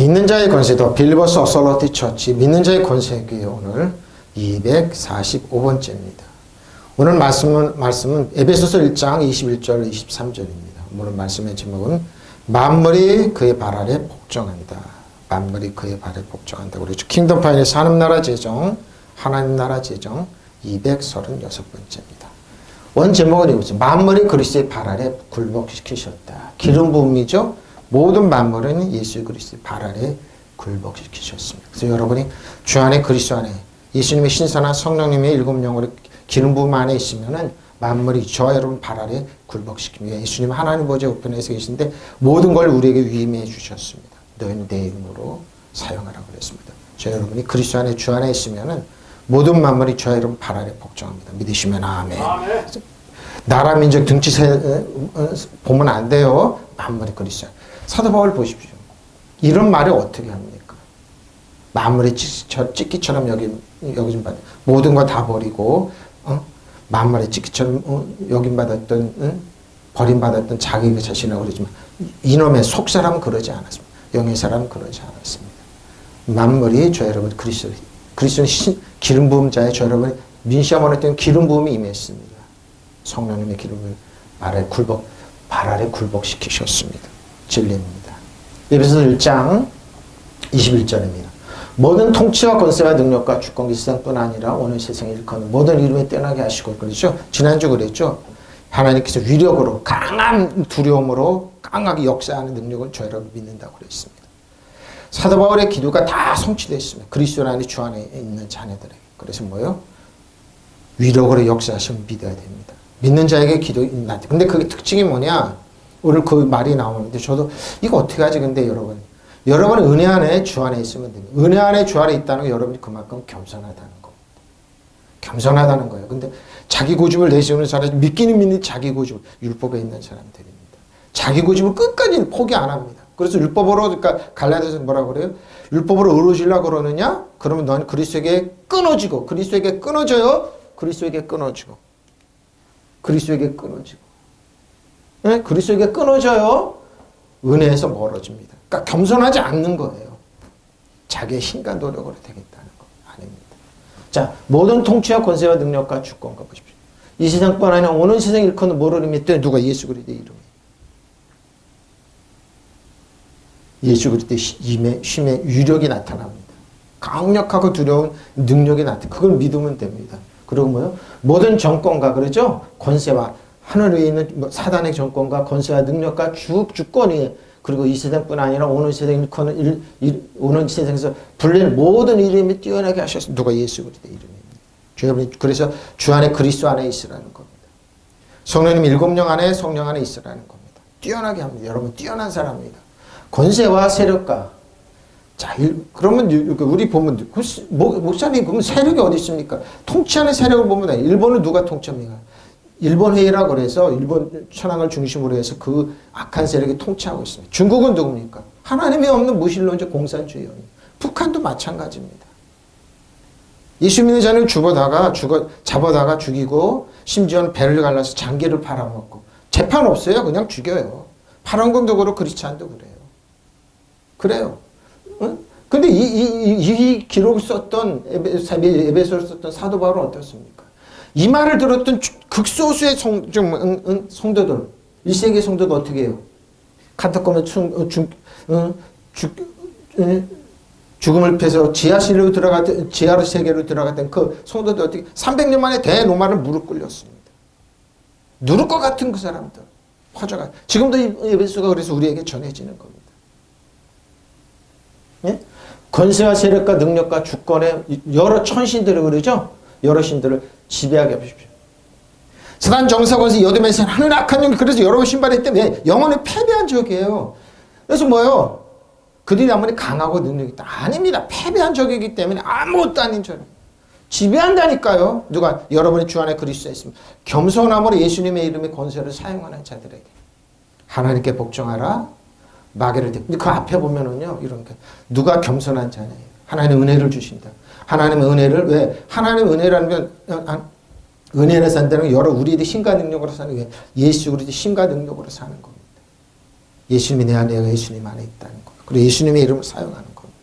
믿는 자의 권세도 빌리버스 어설러티 처치 믿는 자의 권세교회 오늘 245번째입니다. 오늘 말씀은 에베소서 1장 21절 23절입니다. 오늘 말씀의 제목은 만물이 그의 발 아래 복종한다. 만물이 그의 발에 복종한다. 그렇죠. 킹덤 파이널스 하늘나라 제정 하나님 나라 제정 236번째입니다. 원 제목은 이거죠. 만물이 그리스도의 발 아래 굴복시키셨다. 기름 부음이죠. 모든 만물은 예수 그리스도의 발 아래 굴복시키셨습니다. 그래서 여러분이 주 안에 그리스도 안에 예수님의 신선한 성령님의 일곱 영으로 기름 부음 안에 있으면은 만물이 저와 여러분 발 아래 굴복시킵니다. 예수님 하나님 보좌 우편에서 계신데 모든 걸 우리에게 위임해 주셨습니다. 너희는 내 이름으로 사용하라고 그랬습니다. 저 여러분이 그리스도 안에 주 안에 있으면은 모든 만물이 저와 여러분 발 아래 복종합니다. 믿으시면 아멘. 나라 민족 등치 보면 안 돼요. 만물이 그리스도. 사도 바울 보십시오. 이런 말을 어떻게 합니까? 만물이 찢기처럼 여김 받 모든 거 다 버리고 만물의 찢기처럼 여김받았던 버림받았던 자기 자신이라고 그러지만 이놈의 속사람은 그러지 않았습니다. 영의 사람은 그러지 않았습니다. 만물이 저 여러분 그리스도는 기름 부음자의 저 여러분 민시아몬에 때는 기름 부음이 임했습니다. 성령님의 기름을 발 아래 굴복시키셨습니다. 진리입니다. 에베소서 1장 21절입니다. 모든 통치와 권세와 능력과 주권이 세상뿐 아니라 오늘 세상에 일컫는 모든 이름에 뛰어나게 하시고 그렇죠. 지난주 그랬죠. 하나님께서 위력으로 강한 두려움으로 강하게 역사하는 능력을 저희라고 믿는다고 그랬습니다. 사도 바울의 기도가 다 성취됐습니다. 그리스도 안에 주 안에 있는 자녀들에게. 그래서 뭐요? 위력으로 역사하시면 믿어야 됩니다. 믿는 자에게 기도 있나요? 근데 그 특징이 뭐냐? 오늘 그 말이 나오는데 저도 이거 어떻게 하지? 근데 여러분은 은혜 안에 주 안에 있으면 됩니다. 은혜 안에 주 안에 있다는 건 여러분이 그만큼 겸손하다는 겁니다. 겸손하다는 거예요. 근데 자기 고집을 내세우는 사람이 믿기는 자기 고집, 율법에 있는 사람들입니다. 자기 고집을 끝까지 포기 안 합니다. 그래서 율법으로, 그러니까 갈라디아서 뭐라고 그래요? 율법으로 의로우시려고 그러느냐? 그러면 너는 그리스도에게 끊어지고, 그리스도에게 끊어져요? 그리스도에게 끊어지고. 그리스도에게 끊어지고. 네? 그리스도에게 끊어져요? 은혜에서 멀어집니다. 그러니까 겸손하지 않는 거예요. 자기의 힘과 노력으로 되겠다는 거 아닙니다. 자, 모든 통치와 권세와 능력과 주권과 보십시오. 이 세상뿐 아니라 오는 세상 일컫는 모르는 이름에 누가 예수 그리스도의 이름이 예수 그리스도의 힘의 유력이 나타납니다. 강력하고 두려운 능력이 나타납니다. 그걸 믿으면 됩니다. 그리고 뭐요? 모든 정권과 그러죠? 권세와 하늘 위에 있는 사단의 정권과 권세와 능력과 주권이 그리고 이 세상뿐 아니라 오는 세상 일컫는 오는 세상에서 불리는 모든 이름이 뛰어나게 하셨습니다. 누가 예수 그리스도의 이름입니다. 그래서 주 안에 그리스도 안에 있으라는 겁니다. 성령님 일곱 영 안에 성령 안에 있으라는 겁니다. 뛰어나게 합니다. 여러분 뛰어난 사람입니다. 권세와 세력과 자 그러면 우리 보면 목사님 그러면 세력이 어디 있습니까? 통치하는 세력을 보면 일본은 누가 통치합니까? 일본 회의라고 그래서 일본 천황을 중심으로 해서 그 악한 세력이 통치하고 있습니다. 중국은 누굽니까? 하나님이 없는 무신론적 공산주의입니다. 북한도 마찬가지입니다. 예수 믿는 자는 잡아다가 죽이고 심지어는 배를 갈라서 장기를 팔아먹고 재판 없어요. 그냥 죽여요. 파란금도 크리스찬도 그래요. 그래요. 응? 근데 이 기록을 썼던 에베소를 썼던 사도 바울은 어떻습니까? 이 말을 들었던 극소수의 성도들, 1세기 성도도 어떻게 해요? 카타콤에 죽음을 패서 지하 세계로 들어갔던 그 성도들 어떻게 300년 만에 대로마를 무릎 꿇렸습니다. 누를 것 같은 그 사람들 퍼져가. 지금도 이 에베소가 그래서 우리에게 전해지는 겁니다. 예? 권세와 세력과 능력과 주권의 여러 천신들을 그러죠? 여러 신들을 지배하게 하십시오. 사단 정사 권세 여덟명에서 하늘 악한 영 그래서 여러분 신발에 때문에 영혼을 패배한 적이에요. 그래서 뭐예요? 그들이 아무리 강하고 능력이 있다. 아닙니다. 패배한 적이기 때문에 아무것도 아닌 줄. 지배한다니까요. 누가 여러분이 주 안에 그리스도에 있으면 겸손함으로 예수님의 이름의 권세를 사용하는 자들에게 하나님께 복종하라. 마귀를 근데 그 앞에 보면은요. 이런 게 누가 겸손한 자냐. 하나님 은혜를 주신다. 하나님의 은혜를 왜? 하나님의 은혜라는 건 은혜를 산다는 건 여러 우리의 힘과 능력으로 사는 게 예수 그리스도의 힘과 능력으로 사는 겁니다. 예수님이 내 안에 예수님 안에 있다는 거. 그리고 예수님의 이름을 사용하는 겁니다.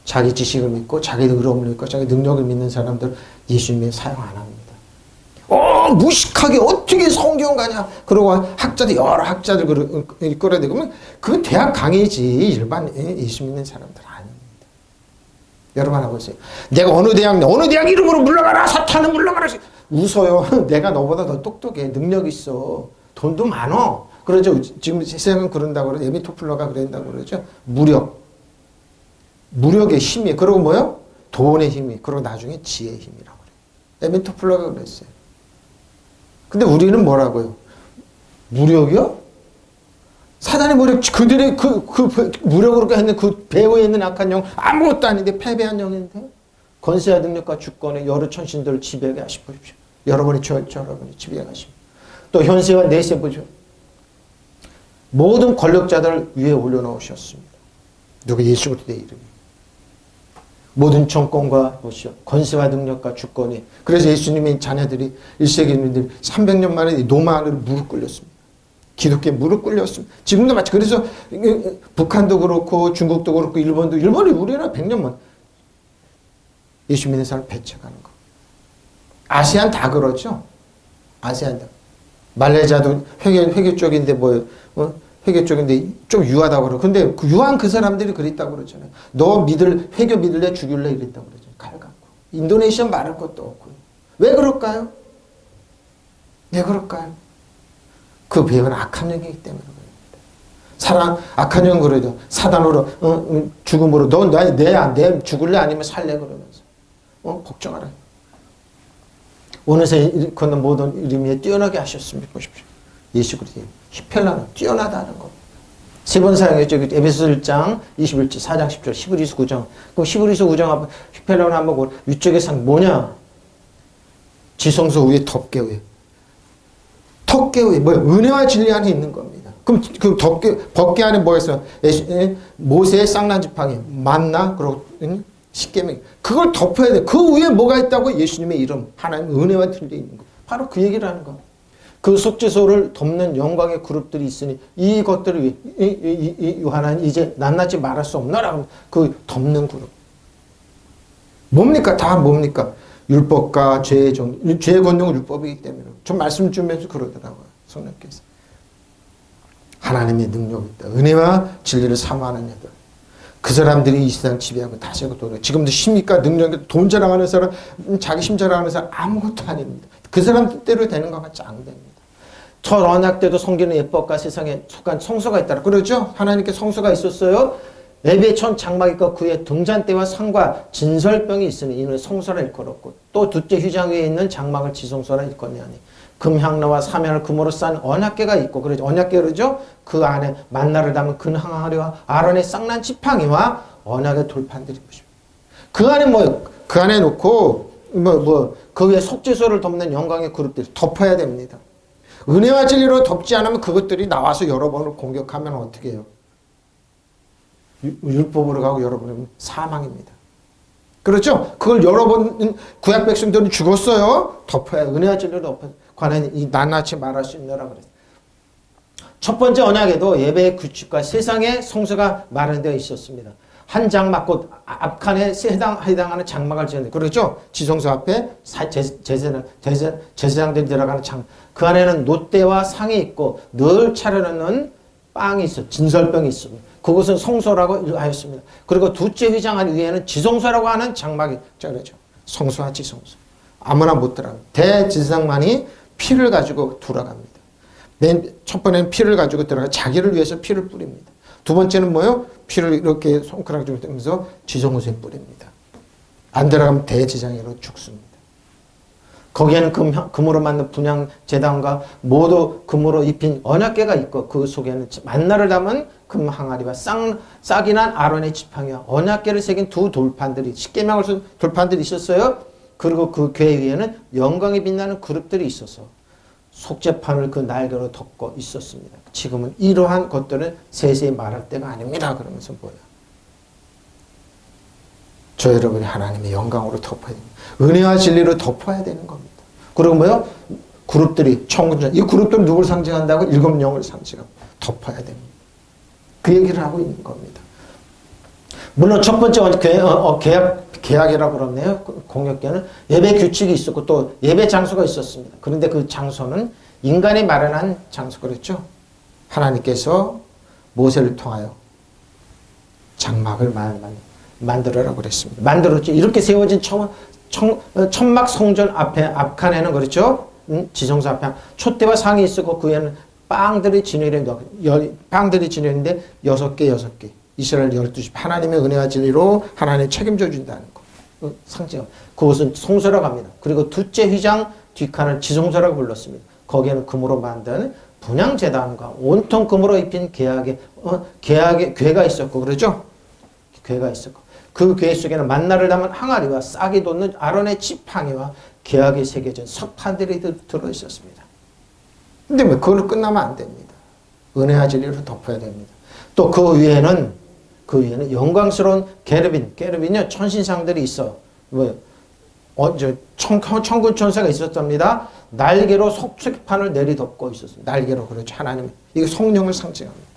자기 지식을 믿고 자기 의로움을 믿고 자기 능력을 믿는 사람들 예수님이 사용 안 합니다. 무식하게 어떻게 성경 가냐. 그러고 여러 학자들 끌어대고 그러면 그건 대학 강의지 일반 예수 믿는 사람들 아닙니다. 여러분 한번 보세요. 내가 어느 대학 이름으로 물러가라. 사탄은 물러가라. 웃어요. 내가 너보다 더 똑똑해. 능력 있어. 돈도 많어. 그러죠. 지금 세상은 그런다고 그러죠. 에미 토플러가 그런다고 그러죠. 무력의 힘이. 그리고 뭐요? 돈의 힘이. 그리고 나중에 지혜의 힘이라고 그래요. 에미 토플러가 그랬어요. 근데 우리는 뭐라고요? 무력이요? 사단의 무력, 그들의 무력으로 했는 그 배후에 있는 악한 영, 아무것도 아닌데 패배한 영인데 권세와 능력과 주권의 여러 천신들을 지배하게 하십시오. 여러분이 여러분이 지배하게 하십니다. 또 현세와 내세 보죠. 모든 권력자들을 위에 올려놓으셨습니다. 누가 예수 그리스도의 이름이. 모든 정권과 보시오. 권세와 능력과 주권이. 그래서 예수님의 자녀들이 1세기인들이 300년 만에 노마를 무릎 꿇렸습니다. 기독교에 무릎 꿇렸습니다. 지금도 마치 그래서 북한도 그렇고 중국도 그렇고 일본이 우리나라 100년 만 예수 믿는 사람 배척하는 거. 아세안 다 그렇죠. 아세안 다. 말레이시아도 회계 쪽인데 회계 쪽인데 좀 유하다고 그러고. 근데 그 유한 그 사람들이 그랬다고 그러잖아요. 너 회교 믿을래 죽일래 이랬다고 그러잖아요. 칼 갖고. 인도네시아 말할 것도 없고요. 왜 그럴까요? 왜 그럴까요? 그 배후는 악한 영이기 때문에 그럽니다. 악한 영 그러죠. 사단으로 죽음으로 내 죽을래 아니면 살래 그러면서 걱정하라. 오늘서 일컫는 모든 이름 위에 뛰어나게 하셨습니다. 보십시오. 예수 그리스도 히펠라는 뛰어나다는 겁니다. 세 번 사용했죠. 에베소서 1장 21절 4장 10절 히브리서 9장. 그럼 히브리서 9장 앞에 히펠라는 한번 보고 위쪽의 상 뭐냐? 지성소 위에 덮개 위에. 덮개 위에 뭐야? 은혜와 진리 안에 있는 겁니다. 그럼 그 덮개 안에 뭐가 있어요? 모세의 쌍난 지팡이, 만나, 그리고 십계명. 그걸 덮어야 돼. 그 위에 뭐가 있다고? 예수님의 이름, 하나님 은혜와 진리 있는 거. 바로 그 얘기를 하는 거. 그 속죄소를 덮는 영광의 그룹들이 있으니 이것들을 위해 하나님 이제 낱낱이 말할 수 없나라. 그 덮는 그룹. 뭡니까? 다 뭡니까? 율법과 죄의 권능은 율법이기 때문에. 좀 말씀 주면서 그러더라고요. 성령께서. 하나님의 능력이 있다. 은혜와 진리를 사모하는 자들. 그 사람들이 이 세상 지배하고 다시 하고 또 지금도 힘이니까 능력이 돈 자랑하는 사람, 자기 힘 자랑하는 사람 아무것도 아닙니다. 그 사람 뜻대로 되는 것만 짱됩니다. 저 언약 때도 섬기는 예법과 세상에 속한 성소가 있다라. 그러죠? 하나님께 성소가 있었어요. 에베촌 장막과 그의 등잔대와 상과 진설병이 있으니 이는 성소라 일컬었고 또 둘째 휘장 위에 있는 장막을 지성소라 일컫냐니 금향로와 사면을 금으로 싼 언약궤가 있고 그러죠. 언약궤 그러죠. 그 안에 만나를 담은 근항아리와 아론의 쌍난 지팡이와 언약의 돌판들이 보십시오. 그 안에 뭐예요? 그 안에 놓고 그 위에 속죄소를 덮는 영광의 그룹들이 덮어야 됩니다. 은혜와 진리로 덮지 않으면 그것들이 나와서 여러분을 공격하면 어떻게 해요? 율법으로 가고 여러분은 사망입니다. 그렇죠? 그걸 여러분 구약 백성들은 죽었어요. 덮어야 은혜와 진리로 덮어야 관한 이 낱낱이 말할 수 있느라 그랬어요. 첫 번째 언약에도 예배의 규칙과 세상의 성소가 마련되어 있었습니다. 한 장막 곧 앞칸에 해당하는 장막을 지었는데 그렇죠? 지성소 앞에 제사장들이 들어가는 장. 그 안에는 놋대와 상이 있고 늘 차려놓는 빵이 있어. 진설병이 있습니다. 그것은 성소라고 하였습니다. 그리고 둘째 휘장 위에는 지성소라고 하는 장막이 그렇죠. 성소와 지성소. 아무나 못 들어갑니다. 대제사장만이 피를 가지고 들어갑니다. 맨 첫 번에는 피를 가지고 들어가 자기를 위해서 피를 뿌립니다. 두 번째는 뭐요? 피를 이렇게 손가락으로 뜨면서 지성소에 뿌립니다. 안 들어가면 대제사장으로 죽습니다. 거기에는 금으로 만든 분향 제단과 모두 금으로 입힌 언약궤가 있고 그 속에는 만나를 담은 금 항아리와 싹이 난 아론의 지팡이와 언약궤를 새긴 두 돌판들이 십계명을 쓴 돌판들이 있었어요. 그리고 그 궤 위에는 영광이 빛나는 그룹들이 있어서 속죄판을 그 날개로 덮고 있었습니다. 지금은 이러한 것들은 세세히 말할 때가 아닙니다. 그러면서 뭐예요? 저 여러분이 하나님의 영광으로 덮어야 됩니다. 은혜와 진리로 덮어야 되는 겁니다. 그리고 뭐요? 그룹들이 청군자 이 그룹들은 누굴 상징한다고? 일곱 영을 상징하고 덮어야 됩니다. 그 얘기를 하고 있는 겁니다. 물론 첫 번째 계약이라고 그러네요. 공역계는 예배 규칙이 있었고 또 예배 장소가 있었습니다. 그런데 그 장소는 인간이 마련한 장소 그랬죠. 하나님께서 모세를 통하여 장막을 만들어라 그랬습니다. 만들었죠. 이렇게 세워진 천막 성전 앞칸에는 그렇죠. 지성소 앞에 촛대와 상이 있었고 그 위에는 빵들이 진열인데 6개. 이스라엘 12집 하나님의 은혜와 진리로 하나님 책임져 준다는 거. 상징. 그것은 성소라고 합니다. 그리고 둘째 휘장 뒷칸을 지성소라고 불렀습니다. 거기에는 금으로 만든 분향제단과 온통 금으로 입힌 계약의 궤가 있었고 그러죠. 궤가 있었고 그 궤 속에는 만나를 담은 항아리와 싹이 돋는 아론의 지팡이와 계약이 새겨진 석판들이 들어 있었습니다. 근데 뭐 그걸로 끝나면 안 됩니다. 은혜와 진리로 덮어야 됩니다. 또 그 위에는 영광스러운 게르빈요 천신상들이 있어. 천군 천사가 있었답니다. 날개로 석쇠판을 내리덮고 있었습니다. 날개로 그렇죠. 하나님 이게 성령을 상징합니다.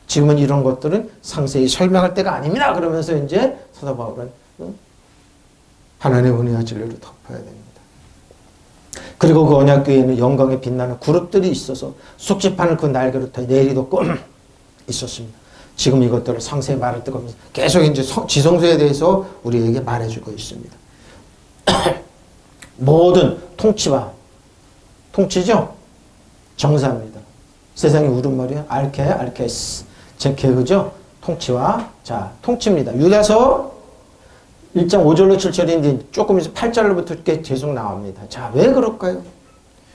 지금은 이런 것들은 상세히 설명할 때가 아닙니다. 그러면서 이제 사도 바울은 하나님의 은혜와 진리로 덮어야 됩니다. 그리고 그 언약궤에는 영광에 빛나는 그룹들이 있어서 속죄판을 그 날개로 내리덮고 있었습니다. 지금 이것들을 상세히 말할 때가 없습니다. 계속 이제 지성소에 대해서 우리에게 말해주고 있습니다. 모든 통치죠? 정사입니다. 세상의 울음머리는 알케스. 제 개그죠? 통치와, 통치입니다. 유다서 1장 5절로 7절인데 조금 있어 8절로부터 이렇게 계속 나옵니다. 자, 왜 그럴까요?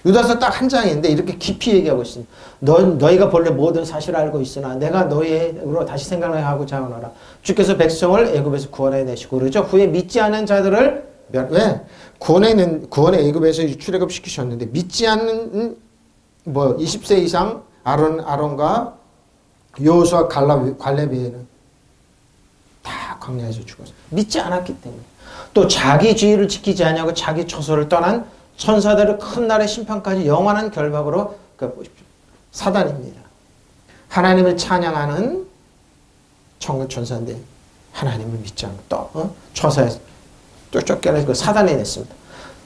유다서 딱 한 장인데 이렇게 깊이 얘기하고 있습니다. 너희가 본래 모든 사실을 알고 있으나 내가 너희로 다시 생각하고 자원하라. 주께서 백성을 애굽에서 구원해 내시고 그러죠. 후에 믿지 않는 자들을 왜? 구원의 애굽에서 출애굽시키셨는데 믿지 않는 20세 이상 아론과 여호수아 갈렙 외에는 다 광야에서 죽었어요. 믿지 않았기 때문에. 또 자기 지위를 지키지 않냐고 자기 처소를 떠난 천사들의 큰 날의 심판까지 영원한 결박으로 보십시오. 사단입니다. 하나님을 찬양하는 천군 천사인데 하나님을 믿지 않고 처사에서 쫓겨내서 사단이 냈습니다.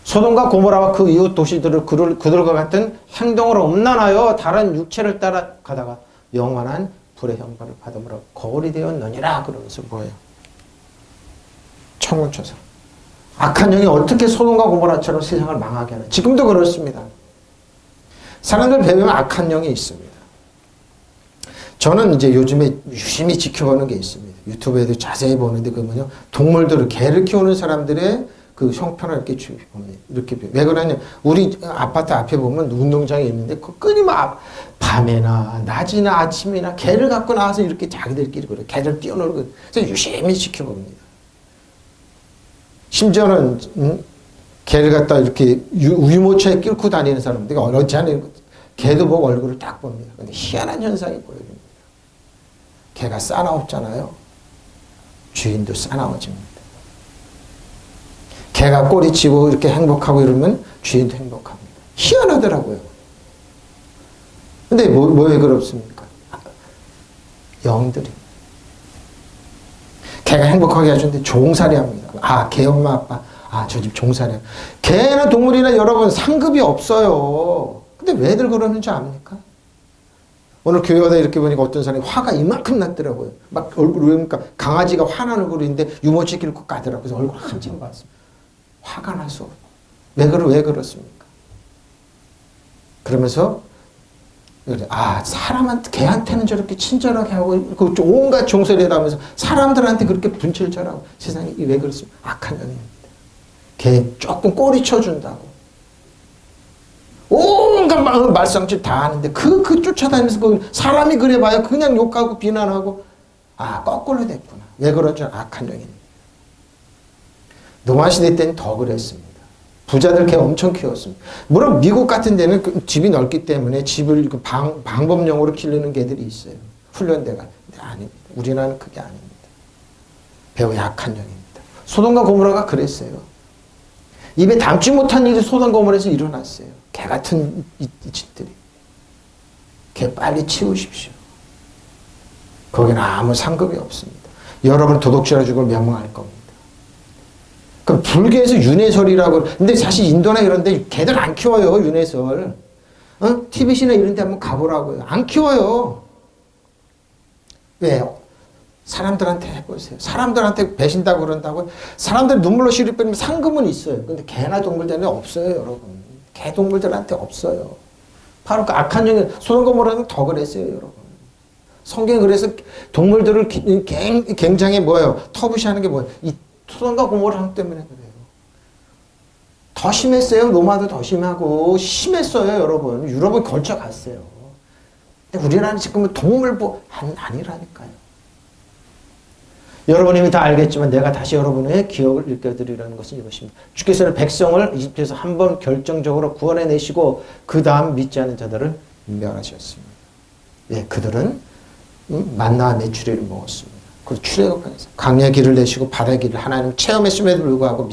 소돔과 고모라와 그 이웃 도시들을 그들과 같은 행동으로 음란하여 다른 육체를 따라가다가 영원한 불의 형벌을 받음으로 거울이 되었느니라. 그러면서 뭐예요? 천군 천사. 악한 영이 어떻게 소돔과 고모라처럼 세상을 망하게 하는. 지금도 그렇습니다. 사람들 배우면 악한 영이 있습니다. 저는 이제 요즘에 유심히 지켜보는 게 있습니다. 유튜브에도 자세히 보는데 동물들을 개를 키우는 사람들의 그 형편을 이렇게 봅니다. 이렇게 왜 그러냐? 우리 아파트 앞에 보면 운동장이 있는데 그 끊임없이 밤에나 낮이나 아침이나 개를 갖고 나와서 이렇게 자기들끼리 그래. 개를 뛰어놀고 그래서 유심히 지켜봅니다. 심지어는 개를 갖다 이렇게 유모차에 끌고 다니는 사람들이 어렵지 않아요. 개도 보고 얼굴을 딱 봅니다. 근데 희한한 현상이 보여집니다. 개가 싸나웠잖아요. 주인도 싸나워집니다. 개가 꼬리치고 이렇게 행복하고 이러면 주인도 행복합니다. 희한하더라고요. 근데 왜 그렇습니까? 영들이. 개가 행복하게 해주는데 종살이 합니다. 개 엄마 아빠. 저 집 종살이. 개나 동물이나 여러분 상급이 없어요. 근데 왜들 그러는지 압니까? 오늘 교회 가다 이렇게 보니까 어떤 사람이 화가 이만큼 났더라고요. 막 얼굴 그러니까 강아지가 화난 얼굴인데 유모차 끌고 가더라고요. 그래서 얼굴 한참 봤습니다. 화가 나서. 왜 그렇습니까? 그러면서 사람한테 개한테는 저렇게 친절하게 하고 온갖 종소리를 하면서 사람들한테 그렇게 분칠절하고 세상에 왜 그렇습니까? 악한 영입니다. 개 조금 꼬리 쳐준다고. 온갖 말썽짓 다 하는데 그 쫓아다니면서 사람이 그래봐야 그냥 욕하고 비난하고 거꾸로 됐구나. 왜 그런지 악한 영입니다. 노아 시대 때는 더 그랬습니다. 부자들 개 엄청 키웠습니다. 물론 미국 같은 데는 집이 넓기 때문에 집을 방법용으로 기르는 개들이 있어요. 훈련대가. 근데 아닙니다. 우리나라는 그게 아닙니다. 매우 약한 영입니다. 소돔과 고모라가 그랬어요. 입에 담지 못한 일이 소돔 고모라에서 일어났어요. 개 같은 이 짓들이. 개 빨리 치우십시오. 거기는 아무 상급이 없습니다. 여러분 도둑질해 죽을 명망할 겁니다. 그럼 불교에서 윤회설이라고, 근데 사실 인도나 이런데 걔들 안 키워요, 윤회설. TBC나 이런 데 한번 가보라고요. 안 키워요. 왜요? 사람들한테 해보세요. 사람들한테 배신다고 그런다고. 사람들 눈물로 시리 뿌리면 상금은 있어요. 근데 개나 동물들한테 없어요, 여러분. 개 동물들한테 없어요. 바로 그 악한 영이 소돔과 더 그랬어요, 여러분. 성경이 그래서 동물들을 굉장히 뭐예요? 터부시하는 게 뭐예요? 이 소돔과 고모라 때문에 그래요. 더 심했어요. 로마도 더 심하고 심했어요, 여러분. 유럽은 걸쳐갔어요. 근데 우리나라는 지금 동물보 아니라니까요. 여러분이 이미 다 알겠지만 내가 다시 여러분의 기억을 일깨워드리려는 것은 이것입니다. 주께서는 백성을 이집트에서 한번 결정적으로 구원해내시고 그 다음 믿지 않은 자들을 멸하셨습니다. 예, 그들은 만나와 메추리를 먹었습니다. 그리고 출애굽해서 강의 길을 내시고 바다의 길을 하나님 체험했음에도 불구하고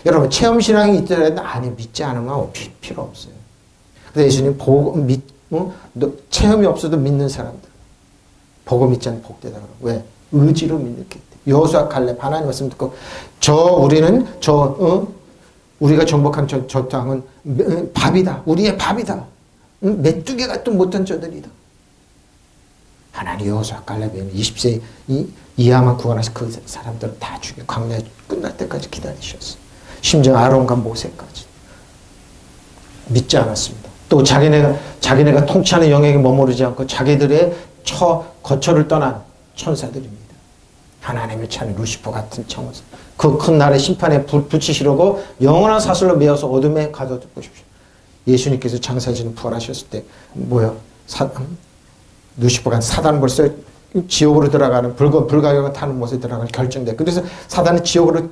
여러분 체험신앙이 있더라도 아니 믿지 않으면 필요 없어요. 그래서 예수님 체험이 없어도 믿는 사람들 보고 믿지 않는 복되다 그러고 왜? 의지로 믿는 게 여호수아 칼렙 하나님 말씀 듣고 우리가 정복한 저 땅은 밥이다. 우리의 밥이다. 메뚜기가 또 못한 자들이다. 하나님 여호수아 칼렙에는 20세 이하만 구원하셔 그 사람들은 다 죽여 광야 끝날 때까지 기다리셨어요. 심지어 아론과 모세까지 믿지 않았습니다. 또 자기네가 통치하는 영역에 머무르지 않고 자기들의 거처를 떠난 천사들입니다. 하나님을 찾는 루시퍼 같은 천사. 그 큰 날의 심판에 붙이시려고 영원한 사슬로 메어서 어둠에 가둬두고 보십시오. 예수님께서 장사지는 부활하셨을 때 뭐야? 루시퍼가 사단 벌써 지옥으로 들어가는 불가역을 타는 못에 들어가는 결정돼. 그래서 사단은 지옥으로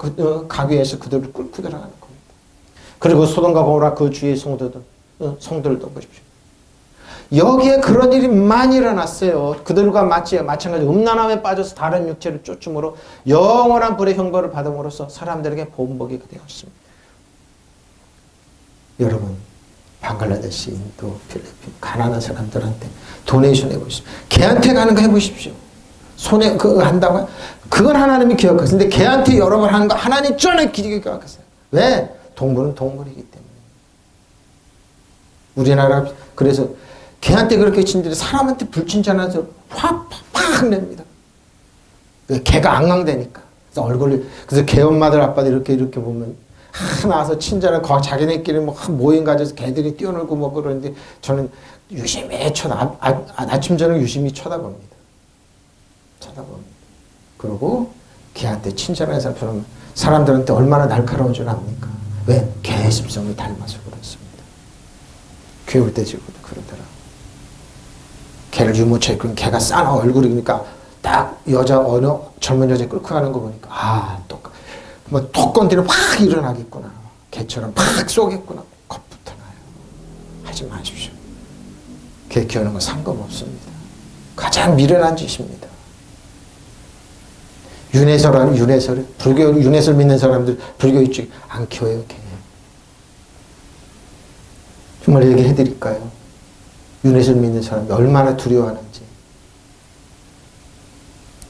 가기 위해서 그들을 끌고 들어가는 겁니다. 그리고 소돔과 고모라 그 주위의 성들도 보십시오. 여기에 그런 일이 많이 일어났어요. 그들과 마찬가지 음란함에 빠져서 다른 육체를 쫓음으로 영원한 불의 형벌을 받음으로써 사람들에게 본보기가 되었습니다. 여러분 방글라데시, 인도, 필리핀 가난한 사람들한테 도네이션 해보십시오. 걔한테 가는 거 해보십시오. 손에 그거 한다고 그건 하나님이 기억하세요. 근데 걔한테 여러 번 하는 거 하나님 전에 기억하세요. 왜? 동물은 동물이기 때문에. 우리나라 그래서 걔한테 그렇게 친들이 사람한테 불친절해서 확 냅니다. 걔가 앙앙대니까. 그래서 그래서 걔 엄마들 아빠들 이렇게 보면 나와서 친절한 자기네끼리 모임 가져서 걔들이 뛰어놀고 그러는데 저는 유심히 아침 저녁 유심히 쳐다봅니다. 그리고 걔한테 친절한 사람들한테 얼마나 날카로운 줄 압니까? 왜? 걔 습성을 닮아서 그렇습니다. 교회 올 때 지금도 그러더라. 걔를 유모차에 그런 걔가 싸나 얼굴이니까 딱 어느 젊은 여자 끌고 가는 거 보니까 톡 건드리면 팍 일어나겠구나. 걔처럼 팍 쏘겠구나. 겁부터 나요. 하지 마십시오. 걔 키우는 건 상관없습니다. 가장 미련한 짓입니다. 윤회설은 불교 윤회설 믿는 사람들 불교 이쪽 안 키워요. 걔. 정말 얘기해 드릴까요? 윤회설 믿는 사람이 얼마나 두려워하는지.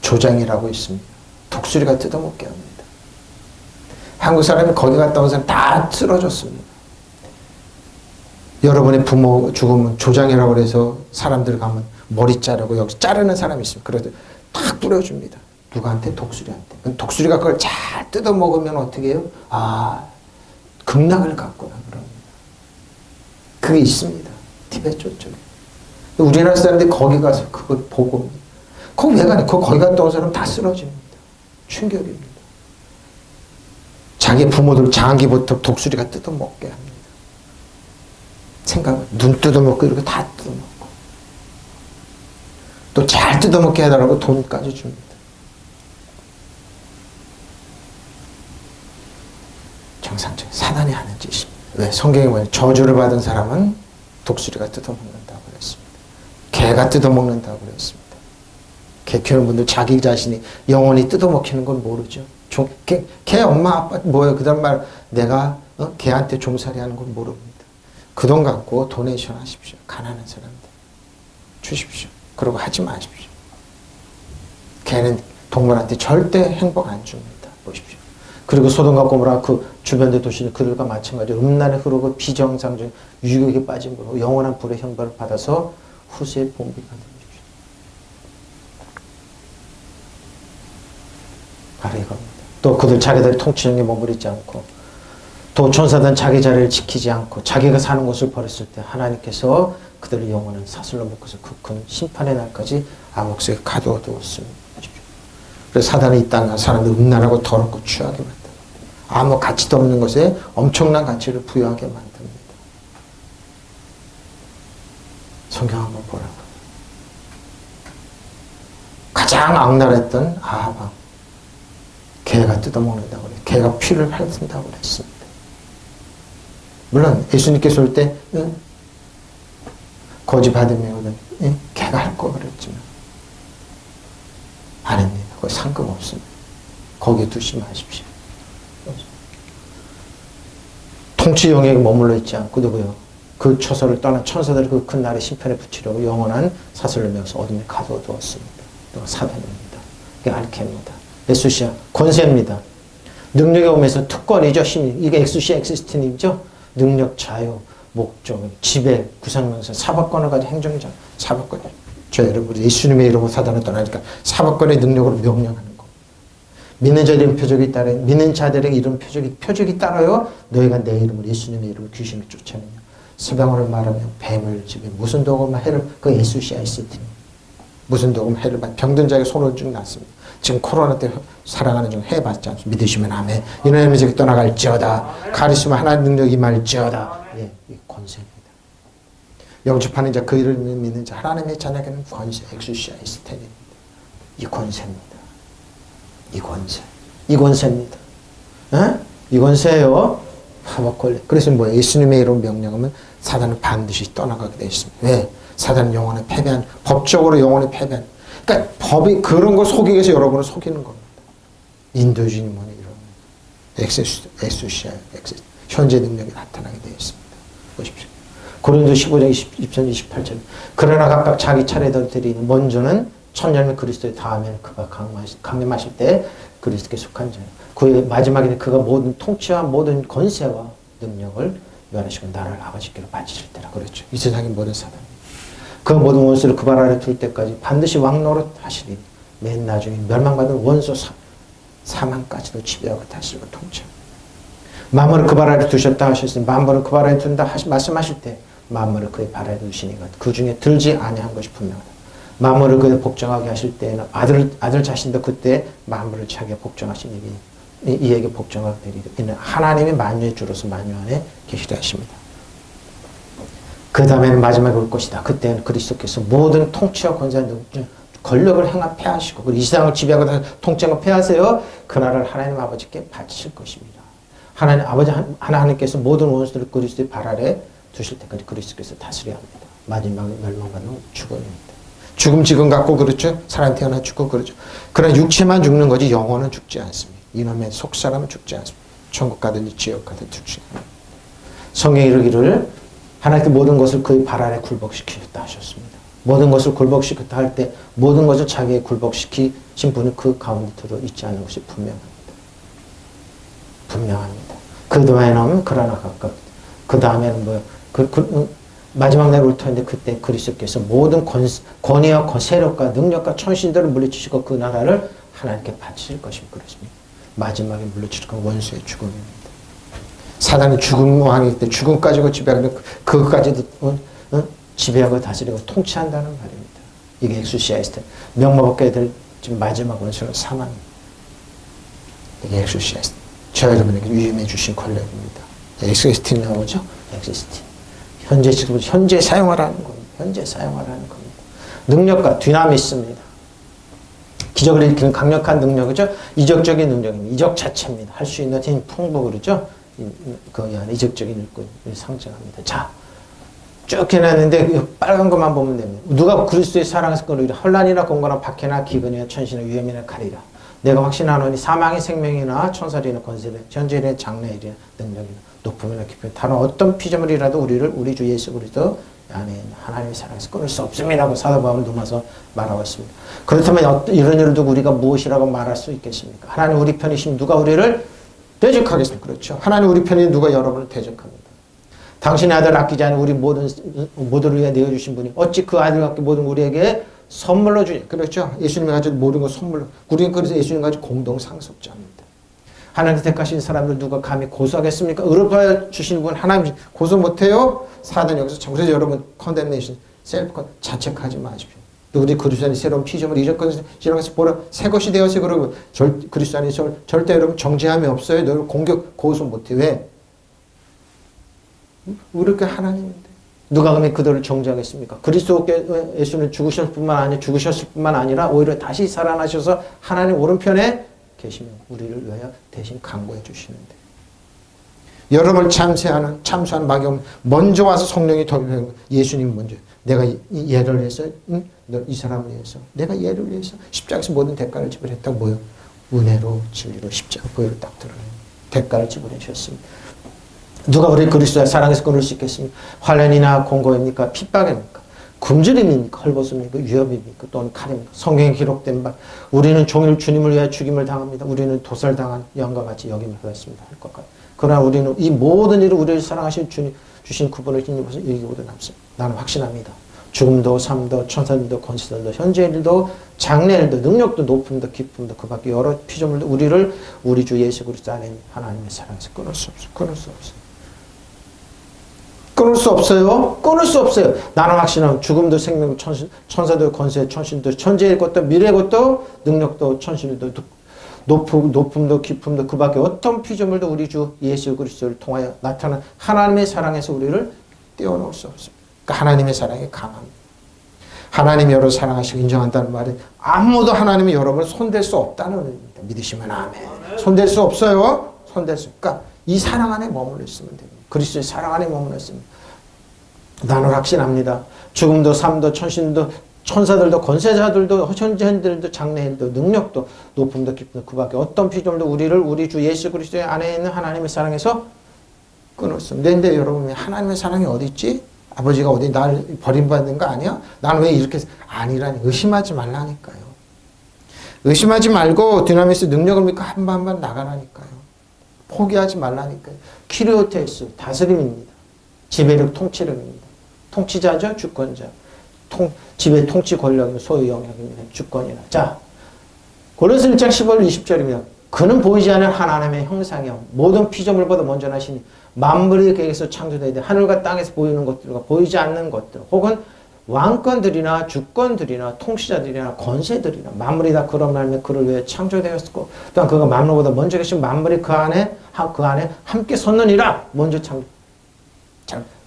조장이라고 있습니다. 독수리가 뜯어먹게 합니다. 한국 사람이 거기 갔다 온 사람 다 쓰러졌습니다. 여러분의 부모 죽으면 조장이라고 해서 사람들 가면 머리 자르고 여기 자르는 사람이 있습니다. 그래도 탁 뿌려줍니다. 누구한테? 독수리한테. 독수리가 그걸 잘 뜯어먹으면 어떻게 해요? 극락을 갔구나 그럽니다. 그게 있습니다. 티베트 쪽에. 우리나라 사람들이 거기 가서 그걸 보고 거기 왜 가냐? 거기 갔다 온 사람 다 쓰러집니다. 충격입니다. 자기 부모들 장기부터 독수리가 뜯어먹게 합니다. 눈 뜯어먹고 이렇게 다 뜯어먹고 또 잘 뜯어먹게 해달라고 돈까지 줍니다. 정상적인 사단이 하는 짓입니다. 왜? 성경에 보면 저주를 받은 사람은 독수리가 뜯어먹는다고 그랬습니다. 개가 뜯어먹는다고 그랬습니다. 개 키우는 분들 자기 자신이 영원히 뜯어먹히는 건 모르죠. 개 엄마 아빠 뭐예요? 그 다음 말 내가 개한테 종살이 하는 건 모릅니다. 그 돈 갖고 도네이션 하십시오. 가난한 사람들 주십시오. 그러고 하지 마십시오. 걔는 동물한테 절대 행복 안 줍니다. 보십시오. 그리고 소돔과 고모라 그 주변의 도시는 그들과 마찬가지로 음란에 흐르고 비정상적 유혹에 빠진 거로 영원한 불의 형벌을 받아서 후세의 본비가 됩니다. 바로 이겁니다. 또 그들 자기들의 통치력에 머무르지 않고 또 천사들은 자기 자리를 지키지 않고 자기가 사는 곳을 버렸을 때 하나님께서 그들을 영원한 사슬로 묶어서 그 큰 심판의 날까지 암흑 속에 가두어두었습니다. 그래서 사단이 이 땅 사람들 음란하고 더럽고 취하게 만듭니다. 아무 가치도 없는 것에 엄청난 가치를 부여하게 만듭니다. 성경 한번 보라고. 가장 악랄했던 아합, 개가 뜯어먹는다고 그래요. 개가 피를 핥는다고 그랬습니다. 물론 예수님께서 올 때 거지 받으면 개가 할 거 그랬지만 아닙니다. 그거 상관없습니다. 거기에 두지 마십시오. 통치 영역에 머물러 있지 않고 누구요? 그 처소를 떠난 천사들을 그 큰 날의 심판에 붙이려고 영원한 사슬로 메어서 어둠에 가둬두었습니다. 사단입니다. 이게 알케입니다. 에수시아 권세입니다. 능력이 오면서 특권이죠. 힘이. 이게 엑수시아 엑시스틴이죠. 능력, 자유, 목적, 지배, 구상명사, 사법권을 가진 행정자, 사법권. 저 여러분 예수님의 이름으로 사단을 떠나니까 사법권의 능력으로 명령하는 거. 믿는 자들의 표적이 따라 믿는 자들의 이런 표적이 따라요. 너희가 내 이름으로 예수님의 이름으로 귀신을 쫓아내며 서방으로 말하며 뱀을 집에 무슨 도구만 해를 그 예수시아 엑시스틴. 무슨 도구만 해를 병든 자에게 손을 쭉 놨습니다. 지금 코로나 때 살아가는 중 해봤지 않습니까? 믿으시면 아멘. 이놈의 저기 떠나갈지어다. 가리시면 하나님 능력이 말지어다. 예, 이 권세입니다. 영접하는 자, 그 이름을 믿는 자, 하나님의 자녀에게는 권세, 엑수시아 이스텐입니다. 이 권세입니다. 이 권세. 이 권세입니다. 에? 이 권세예요. 합법 권리. 그래서 뭐예요? 예수님의 이름 명령하면 사단은 반드시 떠나가게 되어 있습니다. 왜? 사단은 영원히 패배한, 법적으로 영원히 패배한. 그러니까 법이 그런 걸 속이기 위해서 여러분을 속이는 겁니다. 인도주의 뭐니 이런 엑수시아 현재 능력이 나타나게 되어 있습니다. 보십시오. 고린도 15장 28절. 그러나 각각 자기 차례대로 드리는 먼저는 천년의 그리스도의 다음에는 그가 강림하실 때 그리스도께 속한 자예요. 그의 마지막에는 그가 모든 통치와 모든 권세와 능력을 요한하시고 나라를 아버지께로 바치실 때라 그랬죠. 이 세상의 모든 사단. 그 모든 원수를 그 발 아래 둘 때까지 반드시 왕노릇 하시리니 맨 나중에 멸망받은 원수 사망까지도 지배하고 다스리고 통치합니다. 만물을 그 발 아래 두셨다 하셨으니 만물을 그 발 아래 둔다 말씀하실 때 만물을 그의 발 아래 두시니가 그 중에 들지 아니한 것이 분명하다. 만물을 그에 복종하게 하실 때에는 아들 자신도 그때 만물을 자기가 복종하신 이에게 복종하게 되리라. 이는 하나님이 만유의 주로서 만유 안에 계시려 하십니다. 그 다음에는 마지막에 올 것이다. 그때는 그리스도께서 모든 통치와 권세와 권력을 행하 패하시고 이 세상을 지배하고 통치하고 패하세요. 그날을 하나님 아버지께 바치실 것입니다. 하나님 아버지 하나님께서 모든 원수들을 그리스도의 발 아래 두실 때까지 그리스도께서 다스려야 합니다. 마지막에 멸망받는 죽음입니다. 죽음 지금 갖고 그렇죠. 사람 태어나 죽고 그렇죠. 그러나 육체만 죽는 거지 영혼은 죽지 않습니다. 이놈의 속사람은 죽지 않습니다. 천국 가든지 지옥 가든 죽지 않습니다. 성경에 이르기를 하나님께 모든 것을 그의 발 아래 굴복시키셨다 하셨습니다. 모든 것을 굴복시켰다 할 때 모든 것을 자기의 굴복시키신 분은 그 가운데 들어있지 않은 것이 분명합니다. 분명합니다. 그 다음에는 그러나 각각 그 다음에는 뭐요? 마지막 날 올 터인데 그때 그리스도께서 모든 권위와 세력과 능력과 천신들을 물리치시고 그 나라를 하나님께 바치실 것입니다. 그렇습니다. 마지막에 물리칠 건 원수의 죽음입니다. 사단이 죽음 왕이기 때문에 죽음 가지고 지배하는 그것까지도 지배하고 다스리고 통치한다는 말입니다. 이게 엑수시아이스트 명망받게 될 지금 마지막 원수는 사망입니다. 이게 엑수시아이스트 저 여러분에게 위임해 주신 권력입니다. 엑시스틴 나오죠? 엑시스틴 현재 사용하라는 겁니다. 현재 사용하라는 겁니다. 능력과 디나미스입니다. 기적을 일으키는 강력한 능력이죠. 이적적인 능력입니다. 이적 자체입니다. 할 수 있는 힘 풍부 그러죠. 그 안에 이적적인 일꾼을 상징합니다. 자, 쭉 해놨는데 빨간 것만 보면 됩니다. 누가 그리스도의 사랑에서 끌어오리라. 혼란이나 공고나 박해나 기근이나 천시나 위험이나 칼이라. 내가 확신하노니 사망의 생명이나 천사리나 권세나 현재일이나 장래일이나 능력이나 높음이나 깊음이나 다른 어떤 피조물이라도 우리를 우리 주 예수 그리스도 안에 하나님의 사랑에서 끊을 수 없음이라고 사도 바울은 넘어서 말하고 있습니다. 그렇다면 이런 일을 두고 우리가 무엇이라고 말할 수 있겠습니까? 하나님 우리 편이시면 누가 우리를 대적하겠습니까? 그렇죠. 하나님 우리 편이 누가 여러분을 대적합니다. 당신의 아들 아끼지 않은 우리 모두를 위해 내어주신 분이 어찌 그 아들과 모든 우리에게 선물로 주냐. 그렇죠. 예수님이 가진 모든 걸 선물로. 우리는 그래서 예수님 가진 공동 상속자입니다. 하나님 택하신 사람들 누가 감히 고소하겠습니까? 의롭게 주신 분 하나님 고소 못해요? 사단 여기서 정서 여러분 컨뎀네이션 셀프 자책하지 마십시오. 누구든지 그리스도 안에 새로운 피조물 이전까지 지나가서 보라 새 것이 되어서 그러고 그리스도 안에 절대 여러분 정죄함이 없어요. 너를 공격 고소 못해. 왜? 우리가 하나님인데 누가 그러면 그들을 정죄하겠습니까? 그리스도께 예수는 죽으셨을 뿐만 아니라 오히려 다시 살아나셔서 하나님 오른편에 계시며 우리를 위하여 대신 강구해 주시는데 여러분을 참수하는 막이 먼저 와서 성령이 예수님 먼저 내가 얘를 위해서 이 사람을 위해서 내가 얘를 위해서 십자가에서 모든 대가를 지불했다고 뭐요? 은혜로 진리로 십자가 보혈을 딱 드러내요. 대가를 지불해 주셨습니다. 누가 우리 그리스도의 사랑에서 끊을 수 있겠습니까? 환난이나 공고입니까? 핍박입니까? 굶주림입니까? 헐벗음입니까? 위협입니까? 또는 칼입니까? 성경에 기록된 바 우리는 종일 주님을 위하여 죽임을 당합니다. 우리는 도살당한 양과 같이 여김을 받았습니다. 할 것 같아요. 그러나 우리는 이 모든 일을 우리를 사랑하신 주님 주신 그분을 힘입어서 이기고도 남습니다. 나는 확신합니다. 죽음도 삶도 천사들도 권세들도 현재일도 장래일도 능력도 높음도 기쁨도 그 밖에 여러 피조물도 우리를 우리 주 예수 그리스도 안에 하나님의 사랑에서 끊을 수 없어요. 끊을 수 없어요. 끊을 수 없어요. 끊을 수 없어요. 나는 확신하면 죽음도 생명도 천사도 권세 천신도 천재의 것도 미래의 것도 능력도 천신도 높음도 깊음도 그 밖에 어떤 피조물도 우리 주 예수 그리스도를 통하여 나타난 하나님의 사랑에서 우리를 떼어놓을 수 없습니다. 그러니까 하나님의 사랑이 강합니다. 하나님이 여러분을 사랑하시고 인정한다는 말은 아무도 하나님이 여러분을 손댈 수 없다는 의미입니다. 믿으시면 아멘. 손댈 수 없어요. 손댈 수. 그러니까 이 사랑 안에 머물러 있으면 됩니다. 그리스도의 사랑 안에 머물러 있습니다. 나는 확신합니다. 죽음도 삶도 천신도 천사들도 권세자들도 현재인들도 장래인도 능력도 높음도 깊음도 그 밖에 어떤 피조물도 우리를 우리 주 예수 그리스도의 안에 있는 하나님의 사랑에서 끊을 수 없습니다. 근데 여러분 하나님의 사랑이 어디 있지? 아버지가 어디 날 버림받는 거 아니야? 나는 왜 이렇게 아니라니 의심하지 말라니까요. 의심하지 말고 디나미스 능력을 믿고 한 번 한 번 나가라니까요. 포기하지 말라니까요. 키리오테스 다스림입니다. 지배력 통치력입니다. 통치자죠. 주권자. 지배 통치 권력이면 소유 영역입니다. 주권이나. 자, 고린도서 1장 15절 20절입니다. 그는 보이지 않는 하나님의 형상이요 모든 피조물보다 먼저 나시니 만물의 계획에서 창조되되 하늘과 땅에서 보이는 것들과 보이지 않는 것들 혹은 왕권들이나 주권들이나 통치자들이나 권세들이나 만물이 다 그런 말며 그를 위해 창조되었고 또한 그가 만물보다 먼저 계신 만물이 그 안에 함께 섰느니라. 먼저 창조.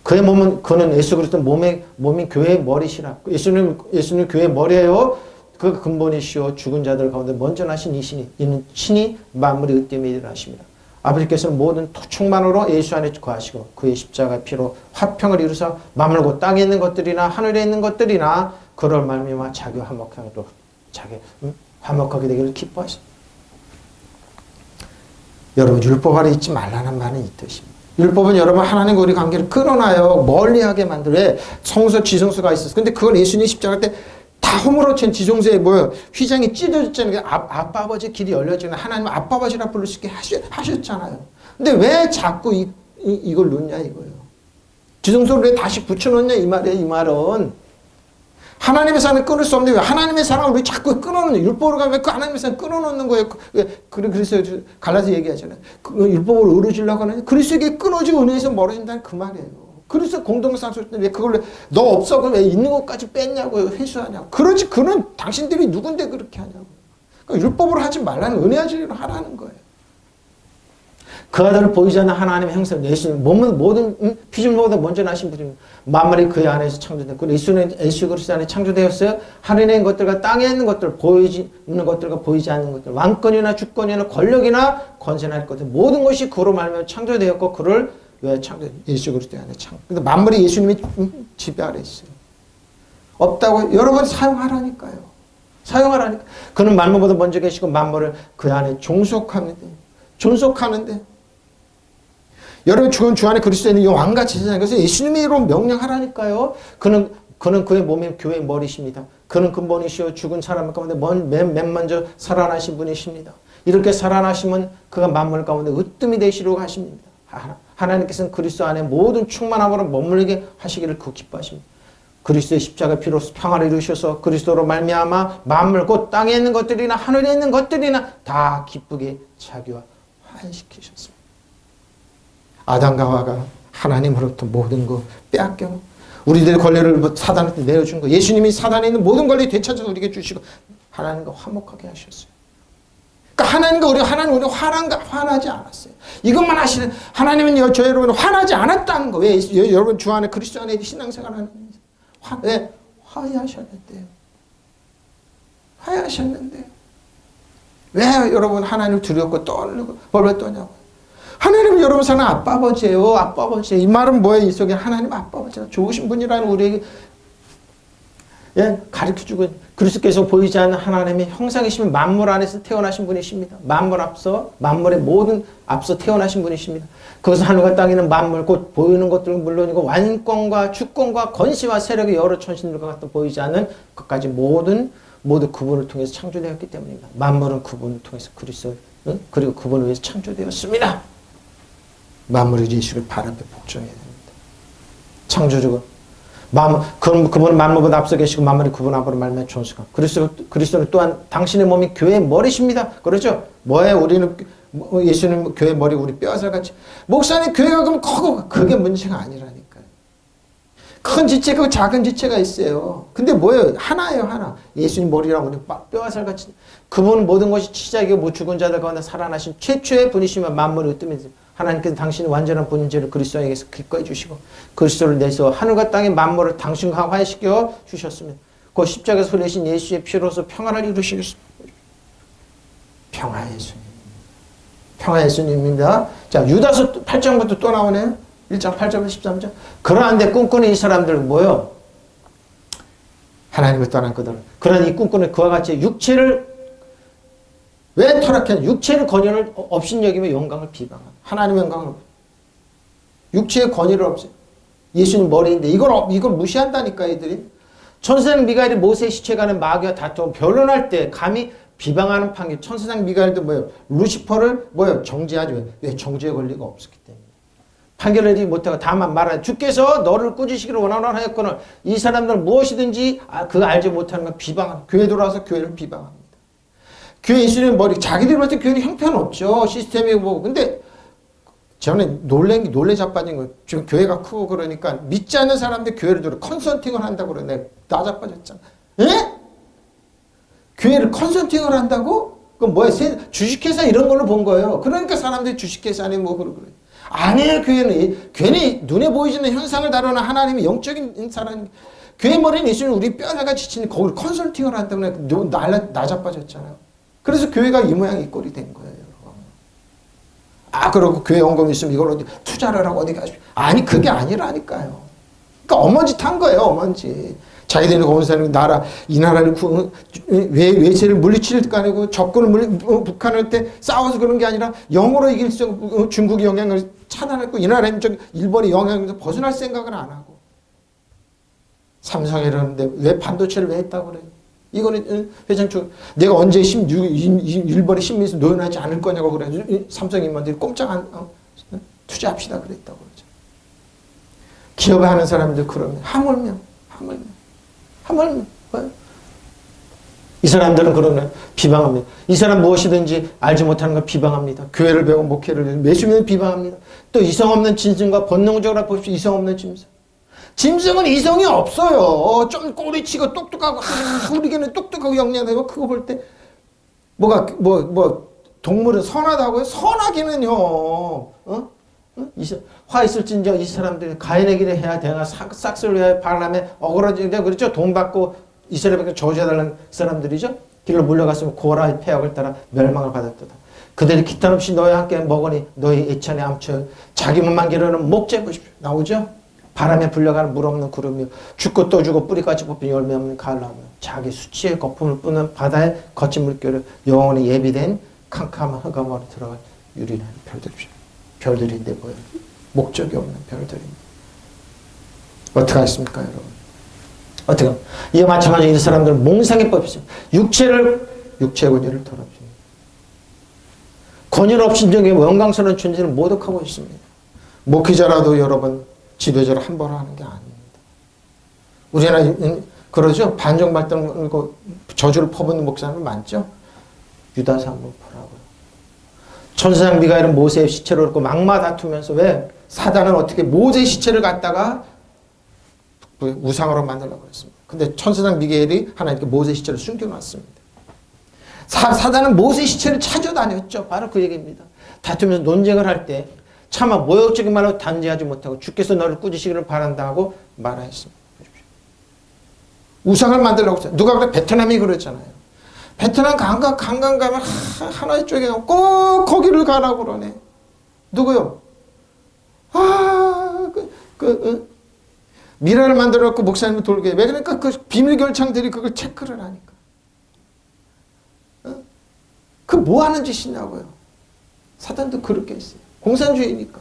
그의 몸은 그는 예수 그리스도 몸인 교회의 머리시라. 예수님 교회의 머리예요. 그 근본이시오 죽은 자들 가운데 먼저 나신 이는 신이 만물의 으뜸에 일어나십니다. 아버지께서는 모든 충만으로 예수 안에 거하시고 그의 십자가 피로 화평을 이루사 만물고 땅에 있는 것들이나 하늘에 있는 것들이나 그럴 말미암아 자기와 화목하게 되기를 기뻐하십니다. 여러분 율법 아래 있지 말라는 말은 이 뜻입니다. 율법은 여러분 하나님과 우리 관계를 끊어놔요. 멀리하게 만들어. 성소 지성소가 있었어. 근데 그걸 예수님 십자가 때 다 허물어친 지성소에 휘장이 찢어졌잖아요. 아빠 아버지 길이 열려지는 하나님 아빠 아버지라 부를 수 있게 하셨잖아요. 근데 왜 자꾸 이걸 놓냐 이거예요. 지성소를 왜 다시 붙여놓냐 이 말이에요. 이 말은 하나님의 사랑을 끊을 수 없는데 왜 하나님의 사랑을 왜 자꾸 끊어놓는 율법으로 가면 그 하나님의 사랑을 끊어놓는 거예요. 그래서 갈라서 얘기하잖아요. 율법으로 의로지려고 하는 그리스도에게 끊어지고 은혜에서 멀어진다는 그 말이에요. 그래서 공동상속일 때 왜 그걸 너 없어 그럼 왜 있는 것까지 뺐냐고요. 회수하냐고. 그러지 그는 당신들이 누군데 그렇게 하냐고. 그러니까 율법으로 하지 말라는 은혜의 진리로 하라는 거예요. 그 아들을 보이지 않는 하나님의 형상 예수님 몸은 모든 피조물보다 먼저 나신 분입니다. 만물이 그의 안에서 창조됐고 예수는 예수 그리스도 안에 창조되었어요. 하늘에 있는 것들과 땅에 있는 것들 보이지 있는 것들과 보이지 않는 것들 왕권이나 주권이나 권력이나 권세나 할 것들 모든 것이 그로 말미암아 창조되었고 그를 왜 창조 예수 그리스도 안에 근데 만물이 예수님의 지배 아래 있어요. 없다고 여러분 사용하라니까요. 사용하라니까. 그는 만물보다 먼저 계시고 만물을 그 안에 종속하는데 여러분 죽은 주 안에 그리스도에 있는 이 왕같이 세상. 그래서 예수님으로 명령하라니까요. 그는 그의 몸이 교회의 머리십니다. 그는 근본이시요 죽은 사람 가운데 맨 먼저 살아나신 분이십니다. 이렇게 살아나시면 그가 만물 가운데 으뜸이 되시려고 하십니다. 하나님께서는 그리스도 안에 모든 충만함으로 머물게 하시기를 그 기뻐하십니다. 그리스도의 십자가 피로서 평화를 이루셔서 그리스도로 말미암아 만물 곧 땅에 있는 것들이나 하늘에 있는 것들이나 다 기쁘게 자기와 화해시키셨습니다. 아담과 하와가 하나님으로부터 모든 거 빼앗겨 우리들의 권리를 사단한테 내어준 거, 예수님이 사단에 있는 모든 권리 되찾아서 우리에게 주시고 하나님과 화목하게 하셨어요. 그러니까 하나님 우리 화나지 않았어요. 이것만 하시는 하나님은 저 여러분 화나지 않았다는 거. 왜 여러분 주 안에 그리스도 안에 신앙생활하는 왜 화해하셨는데요? 화해하셨는데요. 왜 여러분 하나님을 두렵고 떨고 벌벌 떠냐고? 하나님은 여러분 사는 아빠 아버지예요. 아빠 아버지. 이 말은 뭐예요? 이 속에 하나님 아빠 아버지가 좋으신 분이라는 우리에게 가르쳐주고 그리스도께서 보이지 않는 하나님의 형상이시면 만물 안에서 태어나신 분이십니다. 만물의 모든 앞서 태어나신 분이십니다. 그것은 하늘과 땅에 있는 만물 곧 보이는 것들은 물론이고 완권과 주권과 권시와 세력의 여러 천신들과 같은 보이지 않는 것까지 모두 그분을 통해서 창조되었기 때문입니다. 만물은 그분을 통해서 그리스도 그리고 그분을 위해서 창조되었습니다. 만물이 예수를 발 앞에 복종해야 됩니다. 창조주고 그분은 만물보다 앞서 계시고 만물이 그분 앞으로 말미암아 존속하고 그리스도는 또한 당신의 몸이 교회의 머리십니다. 그렇죠? 뭐예요? 우리는 예수님 교회 머리 우리 뼈살같이 목사님 교회가 그럼 크고 그게 문제가 아니라니까요. 큰 지체가 작은 지체가 있어요. 근데 뭐예요? 하나예요. 하나. 예수님 머리랑 우리 뼈살같이 그분은 모든 것이 시작이고 못 죽은 자들 가운데 살아나신 최초의 분이시면 만물의 으뜸이세요. 하나님께서 당신의 완전한 본인죄를 그리스도에게서 기꺼이 주시고 그리스도를 내서 하늘과 땅의 만물을 당신과 화해시켜 주셨습니다. 그 십자가에서 흘리신 예수의 피로서 평화를 이루시겠습니다. 평화 예수님. 평화 예수님입니다. 자, 유다서 8장부터 또 나오네요. 1장 8절부터 13절. 그러한데 꿈꾸는 이 사람들은 뭐요? 하나님을 떠난 그들. 그러나 이 꿈꾸는 그와 같이 육체를 왜 타락한 육체의 권위를 업신여기며 영광을 비방한 하나님의 영광을 육체의 권위를 없애 예수님 머리인데 이걸 무시한다니까 애들이. 천사장 미가엘이 모세의 시체가는 마귀와 다투어 변론할 때 감히 비방하는 판결. 천사장 미가엘도 뭐예요? 루시퍼를 뭐예요? 정죄하죠. 왜? 정죄의 권리가 없었기 때문에. 판결을 내리지 못하고 다만 말하는 주께서 너를 꾸짖으시기를 원하였거늘 이 사람들은 무엇이든지 그거 알지 못하는 걸 비방하는 교회 돌아와서 교회를 비방합니다. 교회 예수님 머리 자기들 봤을 때 교회는 형편없죠. 시스템이 뭐고. 근데 저는 놀래 자빠진 거예요. 지금 교회가 크고 그러니까 믿지 않는 사람들 교회를 들어 컨설팅을 한다고 그래. 내가 나 자빠졌잖아. 에? 교회를 컨설팅을 한다고? 그건 뭐야? 주식회사 이런 걸로 본 거예요. 그러니까 사람들이 주식회사 아니면 뭐 그러고 그래. 아니에요. 교회는 괜히 눈에 보이지는 현상을 다루는 하나님이 영적인 사람. 교회 머리는 예수님 우리 뼈다가 지치니 거기를 컨설팅을 한다고 나 자빠졌잖아요. 그래서 교회가 이 모양 이 꼴이 된 거예요. 그러고 교회 원금 있으면 이걸 어디 투자를 하고 어디 가십시오. 아니 그게 아니라니까요. 그러니까 어머짓 한 거예요. 어머짓. 자기들이 온 사람이 이 나라를 외세를 물리칠 거 아니고 적군을 북한할 때 싸워서 그런 게 아니라 영으로 이길 수 중국의 영향을 차단했고 이 나라의 일본의 영향에서 벗어날 생각을 안 하고 삼성에 이러는데 왜 반도체를 왜 했다고 그래요? 이거는 회장님 내가 언제 일본의 신민수 노연하지 않을 거냐고 그래가지고 삼성 임원들이 꼼짝 안 투자합시다 그랬다고 그러죠. 기업을 하는 사람들 그러면 하물며 이 사람들은 그러면 비방합니다. 이 사람 무엇이든지 알지 못하는 걸 비방합니다. 교회를 배우고 목회를 매수면 비방합니다. 또 이성 없는 짐승과 본능적으로 보십시오. 이성 없는 짐승. 짐승은 이성이 없어요. 좀 꼬리치고 똑똑하고 우리에게는 똑똑하고 영리하고 그거 볼 때 동물은 선하다고요? 선하기는요. 화 있을진저 이 사람들이 가인의 길에 해야 되나 싹스를 위하여 바람에 억울하지냐 그렇죠. 돈 받고 이스라엘에게 저주해달라는 사람들이죠. 길로 물려갔으면 고라의 폐역을 따라 멸망을 받았도다. 그들이 기탄 없이 너희와 함께 먹으니 너희 애찬에 암쳐 자기 몸만 기르는 목재 보십시오. 나오죠. 바람에 불려가는 물 없는 구름이요 죽고 또 죽고 뿌리까지 뽑힌 열매 없는 가을나무 자기 수치의 거품을 뿜는 바다의 거친 물결을 영원히 예비된 캄캄한 흑암으로 들어갈 유리한 별들이죠. 별들인데 뭐예요? 목적이 없는 별들입니다. 어떻게 하겠습니까, 여러분? 어떻게? 이와 마찬가지로 이 사람들은 몽상의 법이죠. 육체의 권위를 더럽힙니다. 권위를 없인 적에 영광스러운 존재를 모독하고 있습니다. 목회자라도 여러분 지도자를 함부로 하는 게 아닙니다. 우리나라 그러죠. 반정발동 저주를 퍼붓는 목사는 많죠. 유다서 한번 보라고요. 천사장 미가엘은 모세의 시체를 얻고 막마 다투면서 왜 사단은 어떻게 모세의 시체를 갖다가 우상으로 만들려고 했습니다. 근데 천사장 미가엘이 하나님께 모세의 시체를 숨겨놨습니다. 사단은 모세의 시체를 찾아다녔죠. 바로 그 얘기입니다. 다투면서 논쟁을 할 때 차마 모욕적인 말로 단죄하지 못하고 주께서 너를 꾸짖으시기를 바란다 하고 말하였습니다. 우상을 만들려고 했어요. 누가 그래? 베트남이 그랬잖아요. 베트남 관광 가면 하나의 쪽에 꼭 거기를 가라고 그러네. 누구요? 미라를 만들어갖고 목사님을 돌게. 왜 그러니까 그 비밀 결창들이 그걸 체크를 하니까. 그 뭐 하는 짓이냐고요. 사단도 그렇게 했어요. 공산주의니까.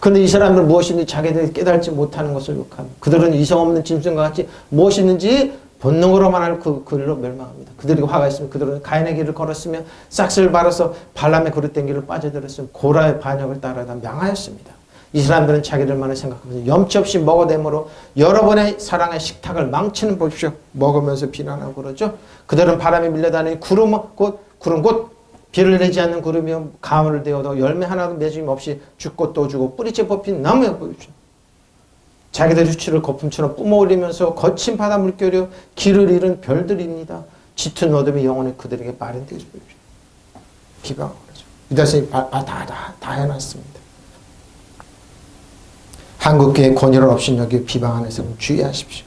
그런데 이 사람들은 무엇인지 자기들이 깨달지 못하는 것을 욕합니다. 그들은 이성 없는 짐승과 같이 무엇이든지 본능으로만 알고 그 길로 멸망합니다. 그들에게 화가 있으면 그들은 가인의 길을 걸었으며 싹스를 바라서 발람의 그릇된 길을 빠져들었으며 고라의 반역을 따라다 명하였습니다. 이 사람들은 자기들만을 생각하면서 염치 없이 먹어대므로 여러분의 사랑의 식탁을 망치는 보십시오. 먹으면서 비난하고 그러죠. 그들은 바람에 밀려다니는 구름 곧 비를 내지 않는 구름이요 가물을 대어도 열매 하나도 맺음이 없이 죽고 또 주고 뿌리째 뽑힌 나무에 보십시오. 자기들 수치를 거품처럼 뿜어올리면서 거친 바다 물결이요 길을 잃은 별들입니다. 짙은 어둠이 영원히 그들에게 마련되어 보십시오. 비방을 하죠. 유다선이 다 해놨습니다. 한국교회 권위를 없인 여기 비방하는 사람 주의하십시오.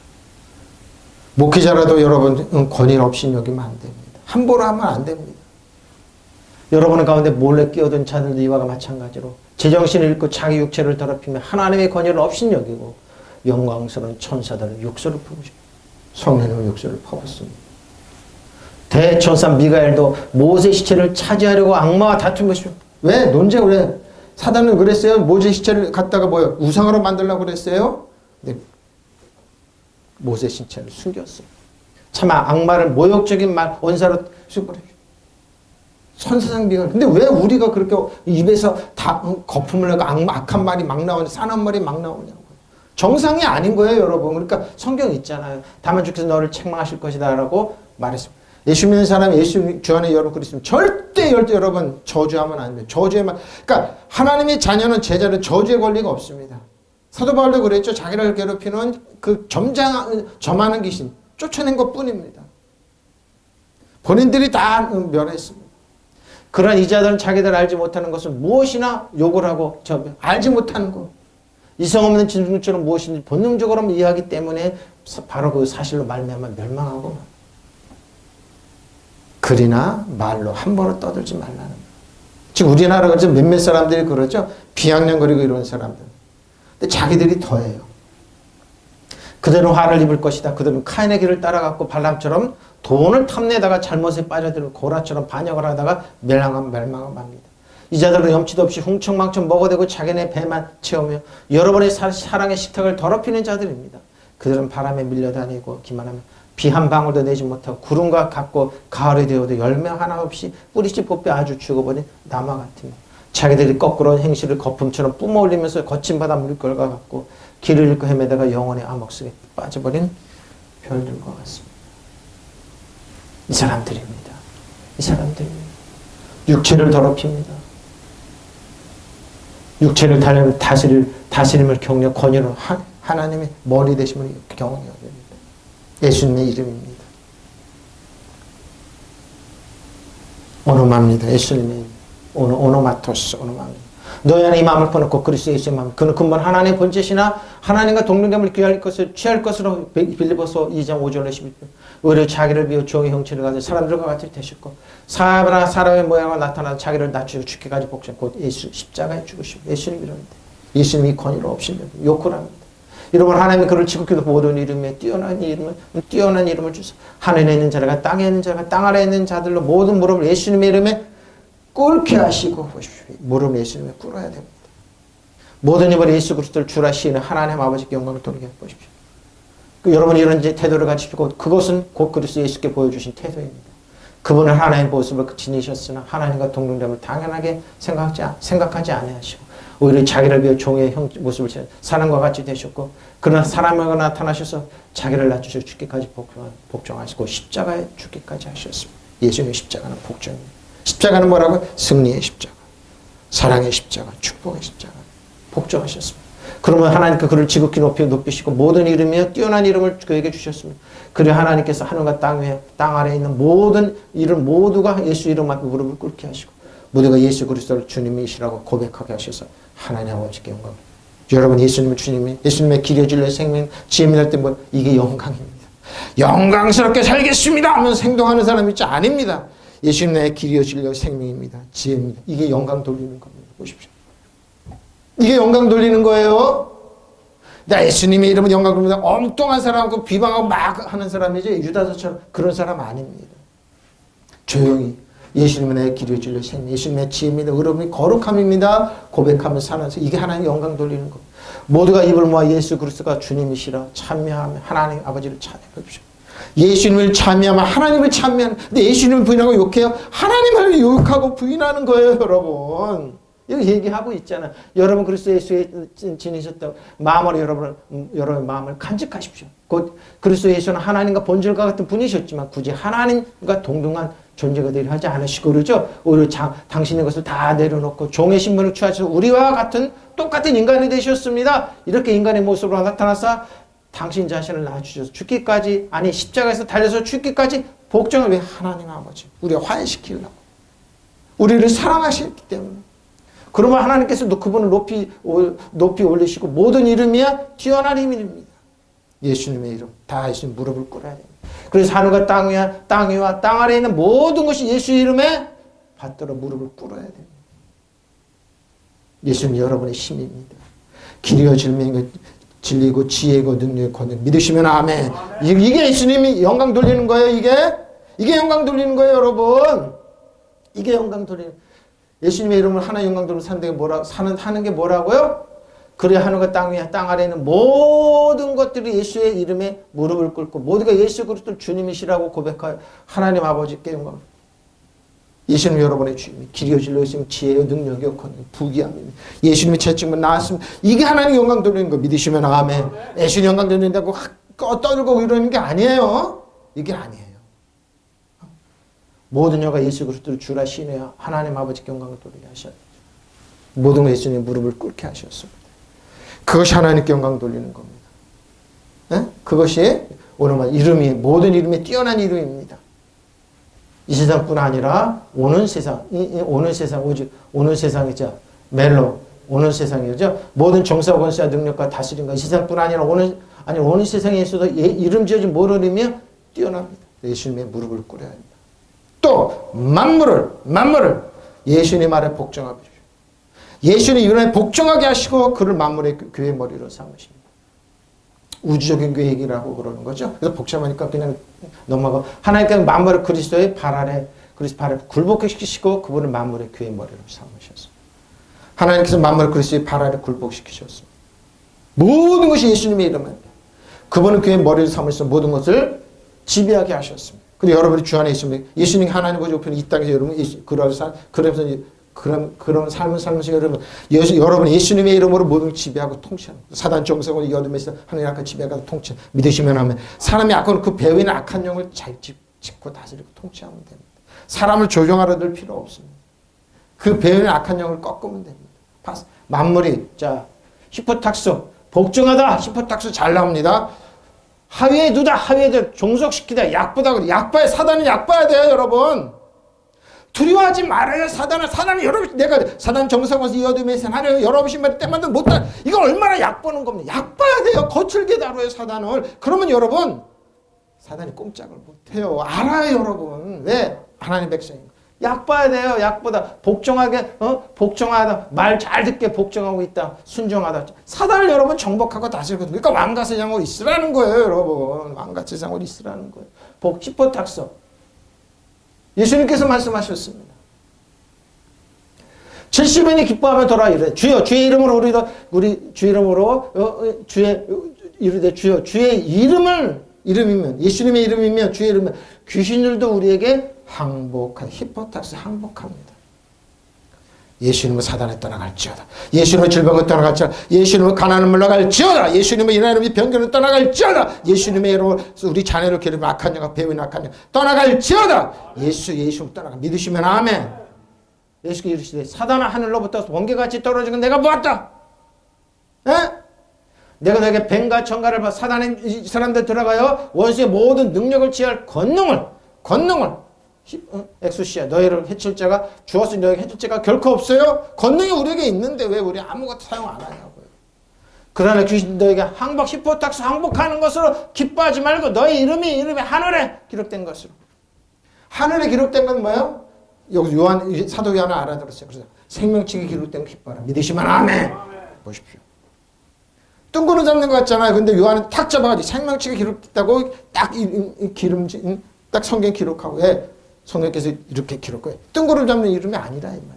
목회자라도 여러분 권위를 없인 여기면 안 됩니다. 함부로 하면 안 됩니다. 여러분 가운데 몰래 끼어든 자들도 이와 마찬가지로 제정신을 잃고 자기 육체를 더럽히며 하나님의 권위를 없인 여기고 영광스러운 천사들은 욕설을 퍼부십니다. 성령의 욕설을 퍼붓습니다. 대천사 미가엘도 모세 시체를 차지하려고 악마와 다툰 것이죠. 왜? 논쟁을 왜? 사단은 그랬어요. 모세 시체를 갖다가 뭐요? 우상으로 만들려고 그랬어요. 근데 모세 시체를 숨겼어요. 차마 악마를 모욕적인 말 언사로 숨겨버려요. 천사장 미가엘. 근데 왜 우리가 그렇게 입에서 다 거품을 내고 악한 말이 막 나오냐, 산한 말이 막 나오냐고. 정상이 아닌 거예요, 여러분. 그러니까 성경 있잖아요. 다만 주께서 너를 책망하실 것이다 라고 말했습니다. 예수 믿는 사람이 예수 주 안에 여러분 그리스도면 절대 여러분 저주하면 안 돼요. 저주에만. 그러니까 하나님의 자녀는 제자는 저주의 권리가 없습니다. 사도 바울도 그랬죠. 자기를 괴롭히는 그 점하는 귀신 쫓아낸 것 뿐입니다. 본인들이 다 면했습니다. 그러나 이자들은 자기들 알지 못하는 것을 무엇이나 욕을 하고 알지 못하는 것. 이성 없는 짐승처럼 무엇인지 본능적으로 이해하기 때문에 바로 그 사실로 말미암아 멸망하고 글이나 말로 함부로 떠들지 말라는 거예요. 지금 우리나라가 몇몇 사람들이 그러죠. 비아냥거리고 이런 사람들. 근데 자기들이 더해요. 그들은 화를 입을 것이다. 그들은 카인의 길을 따라갔고 발람처럼 돈을 탐내다가 잘못에 빠져들고 고라처럼 반역을 하다가 멸망합니다. 이 자들은 염치도 없이 흥청망청 먹어대고 자기네 배만 채우며 여러분의 사랑의 식탁을 더럽히는 자들입니다. 그들은 바람에 밀려다니고 기만하면 비 한 방울도 내지 못하고 구름과 같고 가을이 되어도 열매 하나 없이 뿌리째 뽑혀 아주 죽어버린 나무 같으며 자기들이 거꾸로 행실을 거품처럼 뿜어올리면서 거친 바다 물결과 같고 길을 잃고 헤매다가 영원의 암흑 속에 빠져버린 별들과 같습니다. 이 사람들입니다. 육체를 더럽힙니다. 육체를 다스림을 격려 권유로 하나님의 머리 되심을 경험해야 됩니다. 예수님의 이름입니다. 오노마입니다. 예수님의 이름. 오노마토스 오노마입니다. 너희 안에 이 마음을 퍼놓고 그리스도 예수의 마음. 그는 근본 하나님의 본체시나 하나님과 동등됨을 취할 것으로 빌리포서 2장 5절로 11절. 오히려 자기를 비워 종의 형체를 가진 사람들과 같이 되셨고 사람의 모양을 나타나 자기를 낮추고 죽기까지 복종 곧 예수 십자가에 죽으시고 예수님 이름입니다. 예수님이 권위로 없인 욕을 합니다. 여러분 하나님이 그를 지극히도 모든 이름에 뛰어난 이름을 주사 하늘에 있는 자가 땅에 있는 자가 땅 아래에 있는 자들로 모든 무릎을 예수님의 이름에 꿇게 하시고 보십시오. 무릎 예수님을 꿇어야 됩니다. 모든 힘으로 예수 그리스도를 주라 시인은 하나님 아버지께 영광을 돌리게 보십시오. 여러분이 이런 태도를 가지시고 그것은 곧 그리스도 예수께 보여주신 태도입니다. 그분은 하나님의 모습을 지니셨으나 하나님과 동등됨을 당연하게 생각하지 아니하시고 오히려 자기를 위해 종의 모습을 사람과 같이 되셨고 그러나 사람으로 나타나셔서 자기를 낮추셔 죽기까지 복종하시고 십자가에 죽기까지 하셨습니다. 예수님의 십자가는 복종입니다. 십자가는 뭐라고요? 승리의 십자가, 사랑의 십자가, 축복의 십자가, 복종하셨습니다. 그러면 하나님께 그를 지극히 높이시고 모든 이름이여 뛰어난 이름을 그에게 주셨습니다. 그래 하나님께서 하늘과 땅 아래에 있는 모든 이름 모두가 예수 이름 앞에 무릎을 꿇게 하시고 모두가 예수 그리스도를 주님이시라고 고백하게 하셔서 하나님 아버지께 영광. 여러분 예수님의 주님이 예수님의 길의 진리의 생명 지혜민할 때 뭐 이게 영광입니다. 영광스럽게 살겠습니다 하면서 행동하는 사람이 있지 아닙니다. 예수님의 길이요 진리요 생명입니다. 지혜입니다. 이게 영광 돌리는 겁니다. 보십시오. 이게 영광 돌리는 거예요. 나 예수님의 이름은 영광 돌립니다. 엉뚱한 사람하고 비방하고 막 하는 사람이지 유다서처럼 그런 사람 아닙니다. 조용히 예수님은 내 길이요 진리요 생명 예수님의 지혜입니다. 여러분이 거룩함입니다. 고백하면서 사는 이게 하나님 영광 돌리는 겁니다. 모두가 입을 모아 예수 그리스도가 주님이시라 참여하며 하나님 아버지를 찬양하십시오. 예수님을 참여하면 하나님을 참여하는 근데 예수님을 부인하고 욕해요. 하나님을 욕하고 부인하는 거예요. 여러분 이거 얘기하고 있잖아. 여러분 그리스도 예수에 지니셨다고 마음으로 여러분의 마음을 간직하십시오. 곧 그리스도 예수는 하나님과 본질과 같은 분이셨지만 굳이 하나님과 동등한 존재가 되려 하지 않으시고 그러죠. 오히려 당신의 것을 다 내려놓고 종의 신분을 취하셔서 우리와 같은 똑같은 인간이 되셨습니다. 이렇게 인간의 모습으로 나타나서 당신 자신을 낮추셔서 죽기까지 아니 십자가에서 달려서 죽기까지 복종을 왜 하나님 아버지 우리가 화해시키려고 우리를 사랑하셨기 때문에 그러면 하나님께서 그분을 높이 올리시고 모든 이름이야 뛰어난 이름입니다. 예수님의 이름 다 예수님 무릎을 꿇어야 됩니다. 그래서 하늘과 땅 위와 땅 아래에 있는 모든 것이 예수 이름에 받들어 무릎을 꿇어야 됩니다. 예수님 여러분의 힘입니다. 길이요 진리고 지혜고 능력이 권능 믿으시면 아멘. 이게 예수님이 영광 돌리는 거예요. 이게 영광 돌리는 거예요. 여러분 이게 영광 돌리는 예수님의 이름을 하나 영광 돌리는 사는 게 뭐라고요? 그래 하늘과 땅 위에 땅 아래에 있는 모든 것들이 예수의 이름에 무릎을 꿇고 모두가 예수 그리스도를 주님이시라고 고백하여 하나님 아버지께 영광. 예수님 여러분의 주님 길이요 진리요 지혜요 능력이요 권능 부귀함입니다. 예수님의 채찍만 나왔습니다. 이게 하나님 영광 돌리는 거 믿으시면 아멘. 예수님 영광 돌린다고 떠들고 이러는 게 아니에요. 이게 아니에요. 모든 여가 예수 그리스도를 주라 시인해야 하나님 아버지께 영광을 돌리게 하셨죠. 모든 예수님 무릎을 꿇게 하셨습니다. 그것이 하나님께 영광 돌리는 겁니다. 네? 그것이 오늘 이름이 모든 이름에 뛰어난 이름입니다. 이 세상뿐 아니라 오는 세상, 오는 세상이죠. 멜로, 오는 세상이죠. 모든 정사, 권세와 능력과 다스림과 이 세상뿐 아니라 오는 세상에서도 이름 지어진 모든 이름이 뛰어납니다. 예수님의 무릎을 꿇어야 합니다. 또 만물을 예수님 아래 복종하십시오. 예수님 이름에 복종하게 하시고 그를 만물의 교회의 머리로 삼으십니다. 우주적인 교회 얘기라고 그러는 거죠. 그래서 복잡하니까 그냥 넘어가고 하나님께서 만물을 그리스도의 발 아래 굴복시키시고 그분을 만물의 교회의 머리로 삼으셨습니다. 하나님께서 만물을 그리스도의 발 아래 굴복시키셨습니다. 모든 것이 예수님의 이름입니다. 그분은 교회의 머리를 삼으셔서 모든 것을 지배하게 하셨습니다. 그리고 여러분이 주 안에 있으면 예수님이 하나님과 우편 이 땅에서 여러분 그러면서 그런 삶을 살면서 여러분 예수님의 이름으로 모든 걸 지배하고 통치하는 사단 정성을 이겨내면서 하나님 악한 지배하고 통치 믿으시면 하면 사람이 악한 그 배후에 있는 악한 영을 잘 짚고 다스리고 통치하면 됩니다. 사람을 조종하려 들 필요 없습니다. 그 배후에 있는 악한 영을 꺾으면 됩니다. 만물이 자 히포탁스 복종하다 히포탁스 잘 나옵니다. 하위에 두다 하위에 종속시키다 약보다 약봐야 사단은 약봐야 돼요. 여러분 두려워하지 말아요. 사단은 여러분 내가 사단 정성에서 이어둠에서 하려 여러분 신발이 때만도 못다 이거 얼마나 약보는 겁니다. 약봐야 돼요. 거칠게 다뤄요 사단을. 그러면 여러분 사단이 꼼짝을 못해요. 알아요 여러분. 왜? 하나님 백성인 거. 약봐야 돼요. 약보다 복종하다 말 잘 듣게 복종하고 있다. 순종하다. 사단을 여러분 정복하고 다스리거든요. 그러니까 왕가세상으로 있으라는 거예요. 여러분 왕가세상으로 있으라는 거예요. 히포탁서 예수님께서 말씀하셨습니다. 70인이 기뻐하며 돌아 이르되 주여 주의 이름으로 우리 주의 이름으로 주의 이르되 주여 주의 이름이면 예수님의 이름이면 주의 이름이면 귀신들도 우리에게 히포탁스 항복합니다. 예수님은 사단에 떠나갈지어다. 예수님은 질병을 떠나갈지어다. 예수님은 가난을 물러갈지어다. 예수님은 이나님이 병균을 떠나갈지어다. 예수님의 이름으로 우리 자녀를 기르면 악한 영과 배우인 악한 영 떠나갈지어다. 예수님 떠나가 믿으시면 아멘. 예수께서 이르시되 사단아 하늘로부터 번개같이 떨어진 건 내가 보았다. 에? 내가 너에게 뱀과 청가를 봐 사단의 사람들 들어가요 원수의 모든 능력을 취할 권능을 엑수시아 너희를 해칠 자가 주었으니 너에게 해칠 자가 결코 없어요. 권능이 우리에게 있는데 왜 우리 아무것도 사용 안 하냐고요. 그러나 귀신 너에게 히포탁스 항복하는 것으로 기뻐하지 말고 너희 이름이 하늘에 기록된 것으로. 하늘에 기록된 건 뭐예요? 여기서 사도 요한은 알아들었어요. 그래서 생명책에 기록된 거 기뻐하라. 믿으시면 아멘. 보십시오. 뜬구름 잡는 것 같잖아요. 근데 요한은 탁 잡아가지고 생명책에 기록됐다고 딱 기름진 딱 성경 기록하고 왜 성령께서 이렇게 기록해. 뜬구름 잡는 이름이 아니라 이 말입니다.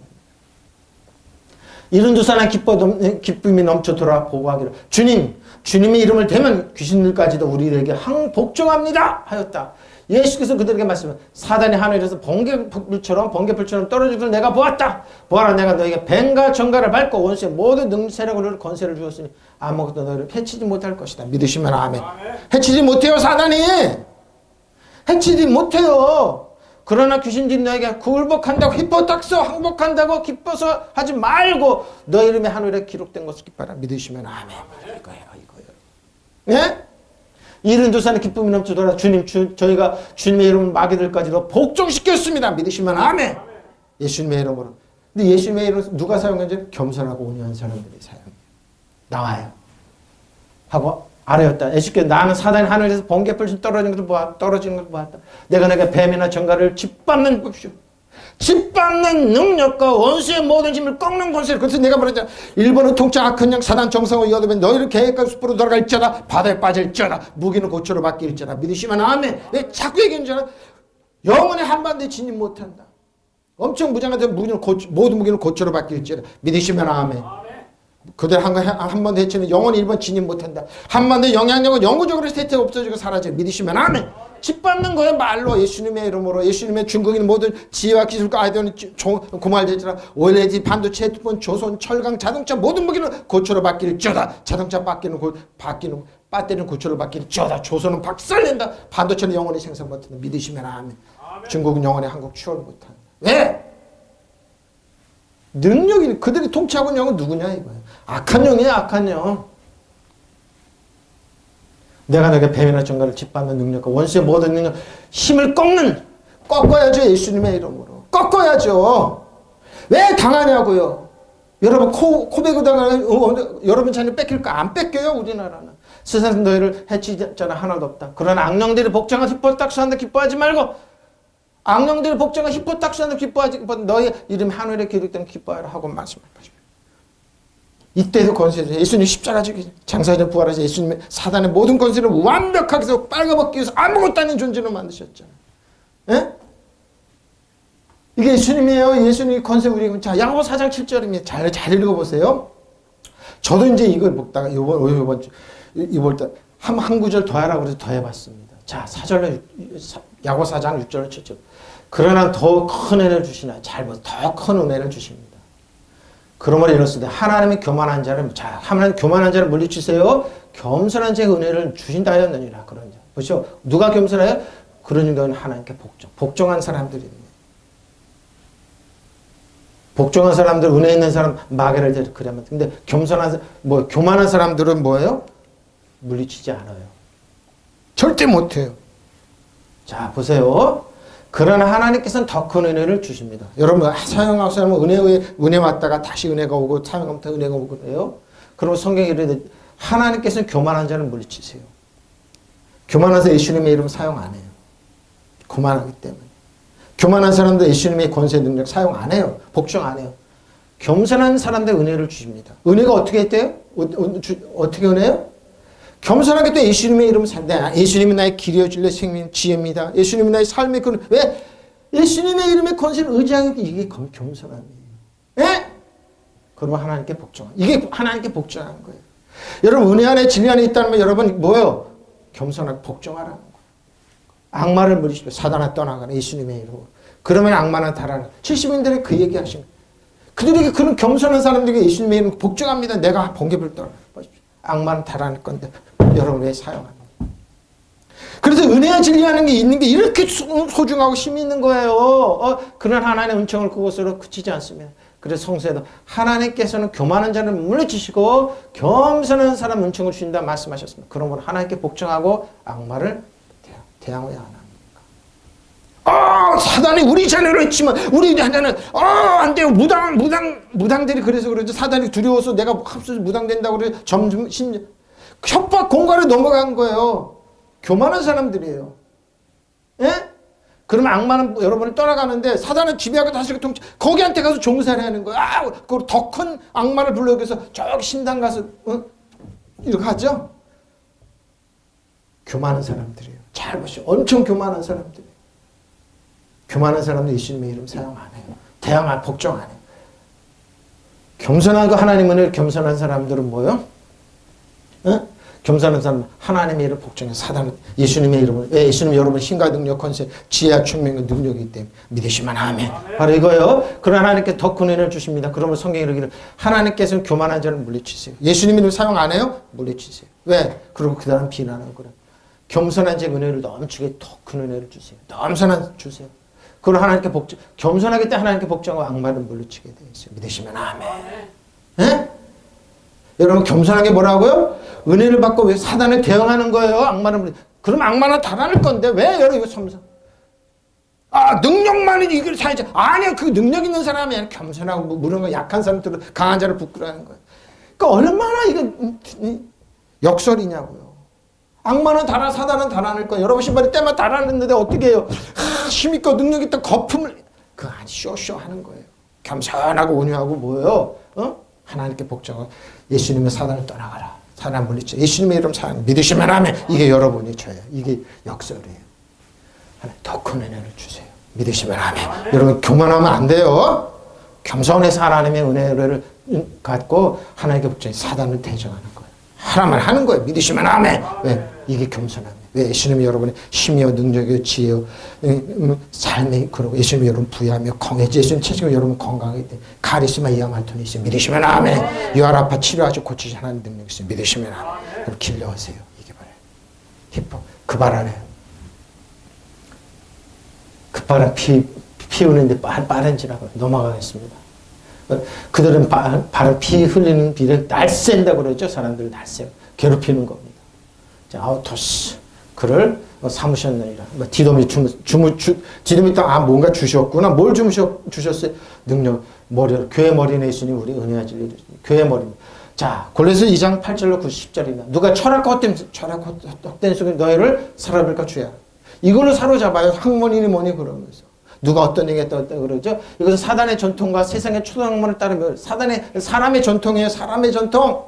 이른 두 사람 기쁨이 넘쳐 돌아 보고하기를 주님의 이름을 대면 귀신들까지도 우리에게 복종합니다 하였다. 예수께서 그들에게 말씀을 사단이 하늘에서 번개불처럼 떨어진 것을 내가 보았다. 보아라 내가 너에게 뱀과 정갈을 밟고 원수의 모든 세력을 권세를 주었으니 아무것도 너희를 해치지 못할 것이다. 믿으시면 아멘. 해치지 못해요. 사단이. 해치지 못해요. 그러나 귀신들이 너에게 굴복한다고 히포탁스 항복한다고 기뻐서 하지 말고 너 이름이 하늘에 기록된 것을 기뻐하라. 믿으시면 아멘. 이거예요. 네? 이른 두 사람의 기쁨이 넘쳐돌아 저희가 주님의 이름 마귀들까지도 복종시켰습니다. 믿으시면 아멘. 예수님의 이름으로. 근데 예수님의 이름을 누가 사용했는지 겸손하고 온유한 사람들이 나와요. 하고 아뢰었다. 예수께서 나는 사단이 하늘에서 번개불 떨어지는 것을 보았다. 내가 내게 뱀이나 정갈을 짓밟는 법이오. 짓밟는 능력과 원수의 모든 힘을 꺾는 권세를. 그래서 내가 말했잖아. 일본은 통치 악한 영 사단 정성을 이어두면 너희를 계획과 숲으로 돌아갈지어다. 바다에 빠질지어다. 무기는 고초로 바뀔지어다. 믿으시면 아멘. 내가 자꾸 얘기하잖아. 영원히 한반도에 진입 못한다. 엄청 무장한 모든 무기는 고초로 바뀔지어다. 믿으시면 아멘. 그들 한반도 해치는 영원히 일본 진입 못한다. 한반도의 영향력은 영구적으로 세태 없어지고 사라져. 믿으시면 아멘. 짓밟는 거예요. 말로 예수님의 이름으로. 예수님의 중국인 모든 지혜와 기술과 아이디어는 고말되지라. OLED 반도체 핸드폰 조선 철강 자동차 모든 무기는 고초로 바뀔지어다. 자동차 바뀌는 배터리는 고초로 바뀔지어다. 조선은 박살낸다. 반도체는 영원히 생산 못한다. 믿으시면 아멘. 중국은 영원히 한국 취월 못한다. 왜? 능력이 그들이 통치하고 있는 영은 누구냐 이거예요. 악한 영이에요. 악한 영. 내가 너에게 뱀이나 정갈을 짓밟는 능력과 원수의 모든 능력 힘을 꺾어야죠. 예수님의 이름으로 꺾어야죠. 왜 당하냐고요. 여러분 코베그 당하는 여러분 자녀 뺏길까? 안 뺏겨요. 우리나라는 세상 너희를 해치지 않아 하나도 없다. 그러나 악령들이 복종한 히포탁스한테 기뻐하지 말고 악령들이 복종한 히포탁스한테 기뻐하지 너희 이름이 하늘에 기록된 기뻐하라 하고 말씀하십니다. 이때도 권세죠. 예수님 십자가 지기 장사전 부활하셔서 예수님의 사단의 모든 권세를 완벽하게 빨아먹기 위해서 아무것도 아닌 존재로 만드셨잖아요. 예? 이게 예수님이에요. 예수님이 권세 우리에게. 자, 야고보 4장 7절입니다. 잘 읽어보세요. 저도 이제 이걸 먹다가 이번 때 한 구절 더 하라고 그래서 더 해봤습니다. 자, 4절로 야고보 4장 6절 7절. 그러나 더 큰 은혜를 주시나 잘 보세요. 더 큰 은혜를 주십니다. 그러므로 이렇습니다. 하나님이 교만한 자를 하나님 교만한 자를 물리치세요. 겸손한 자의 은혜를 주신다 하였느니라. 그런 자. 보시죠. 누가 겸손해요? 그런 자는 하나님께 복종한 사람들입니다. 복종한 사람들, 은혜 있는 사람 마귀를 그러면. 근데 교만한 사람들은 뭐예요? 물리치지 않아요. 절대 못해요. 자, 보세요. 그러나 하나님께서는 더 큰 은혜를 주십니다. 여러분 사용하고 사용하면 은혜 왔다가 다시 은혜가 오고 사용하면 더 은혜가 오고 그래요. 그러면 성경이 이르되 하나님께서는 교만한 자를 물리치세요. 교만해서 예수님의 이름 사용 안 해요. 교만하기 때문에. 교만한 사람들 예수님의 권세 능력 사용 안 해요. 복종 안 해요. 겸손한 사람들 은혜를 주십니다. 은혜가 어떻게 했대요? 어떻게 은혜요? 겸손하게 또 예수님의 이름을 산다. 예수님이 나의 길이요 진리요 생명 지혜입니다. 예수님이 나의 삶의 왜? 예수님의 이름의 권세를 의지하는 게 이게 겸손함이에요. 예? 그러면 하나님께 복종한. 이게 하나님께 복종하는 거예요. 여러분 은혜 안에 진리 안에 있다는 건 여러분 뭐예요? 겸손하게 복종하라는 거예요. 악마를 물리시고 사단아 떠나가는 예수님의 이름으로. 그러면 악마는 달아나. 70인들이 그 얘기 하신 거예요. 그들에게 그런 겸손한 사람들에게 예수님의 이름으로 복종합니다. 내가 번개불 떠나. 악마는 달아날 건데 여러분 왜 사용합니까? 그래서 은혜와 진리하는 게 있는 게 이렇게 소중하고 힘이 있는 거예요. 그런 하나님의 은총을 그곳으로 그치지 않습니다. 그래서 성서에도 하나님께서는 교만한 자를 물리치시고 겸손한 사람 은총을 주신다 말씀하셨습니다. 그러므로 하나님께 복종하고 악마를 대항하여 안 합니까? 사단이 우리 자녀로 했지만 우리 자녀는 안 돼요. 무당들이 그래서 그러죠. 사단이 두려워서 내가 합쳐서 무당된다고 그래. 점점 협박 공간에 넘어간 거예요. 교만한 사람들이에요. 예? 그러면 악마는 여러분을 떠나가는데 사단은 지배하고 다스리고 통치. 거기한테 가서 종살이 하는 거예요. 그리고 더 큰 악마를 불러오기 위해서 저기 신당 가서 이렇게 하죠. 교만한 사람들이에요. 잘 보시오. 엄청 교만한 사람들이에요. 교만한 사람들 예수님의 이름 사용 안 해요. 대항 복종 안 해요. 겸손하고 하나님 은혜를 겸손한 사람들은 뭐요? 겸손한 사람은 하나님의 이름을 복종해. 사단은 예수님의 이름을. 왜? 예수님 여러분 힘과 능력, 권세, 지혜와 총명과 능력이기 때문에 믿으시면 아멘. 바로 이거요. 그런 하나님께 더 큰 은혜를 주십니다. 그러면 성경에 이르기를 하나님께서는 교만한 자를 물리치세요. 예수님 이름 사용 안 해요? 물리치세요. 왜? 그리고 그 다음 비난하는 거라. 겸손한 제 은혜를 넘치게 더 큰 은혜를 주세요. 겸손한 주세요. 그걸 하나님께 겸손하기 때문에 하나님께 복종하고 악마를 물리치게 되어 있어요. 믿으시면 아멘. 네? 여러분 겸손한 게 뭐라고요? 은혜를 받고 왜 사단을 대응하는 거예요? 악마를 그럼 악마는 달아날 건데 왜 여러분 이거 섬서? 능력만이 이걸 사야지. 아니야 그 능력 있는 사람이 아니라 겸손하고 무는 거 약한 사람들은 강한 자를 부끄러워하는 거예요. 그러니까 얼마나 이거 역설이냐고요. 악마는 사단은 달아날 거예요. 여러분 신발이 때만 달아냈는데 어떻게 해요? 힘있고 능력 있다 거품을 그거 아니 쇼쇼 하는 거예요. 겸손하고 온유하고 뭐예요? 하나님께 복종하고 예수님의 사단을 떠나가라. 사단 물리쳐. 예수님의 이름 사랑 믿으시면 하면 이게 여러분이 줘요. 이게 역설이에요. 하나님 더 큰 은혜를 주세요. 믿으시면 하면. 여러분 교만하면 안 돼요. 겸손해서 하나님의 은혜를 갖고 하나님께 복종해 사단을 대적하는 거예요. 하나만 하는 거예요. 믿으시면 하면. 왜? 이게 겸손함이에요. 왜? 예수님이 여러분의 힘이요 능력이요 지혜요 삶이 그러고 예수님이 여러분 부여하며 건강해지 예수님 체질로 여러분 건강하기 때문에 카리스마 이하말톤이 있어요. 믿으시면 아멘. 유아라파 치료하시고 고치시 하나님 능력이 있어요. 믿으시면 아멘. 그럼 길러오세요. 이게 바로 히포 그 발 안에 급바람 피우는데 빠른지라고 넘어가겠습니다. 그들은 발을 피 흘리는 비를 날쌘다고 그러죠. 사람들을 날쌘 괴롭히는 겁니다. 자, 아우토스 그를 삼으셨느니라. 디돔이 디돔이 딱 뭔가 주셨구나. 뭘 주셨어요? 능력 머리를 교회 머리에 있으니 우리 은혜와 진리를 교회 머리입니다. 자, 골로새 2장 8절로 9, 10절입니다. 누가 철학과 헛된 속에 너희를 사로잡을까 주야. 이걸로 사로잡아요. 학문이니 뭐니 그러면서. 누가 어떤 얘기했다 그러죠? 이것은 사단의 전통과 세상의 초등학문을 따르면 사람의 전통이에요. 사람의 전통.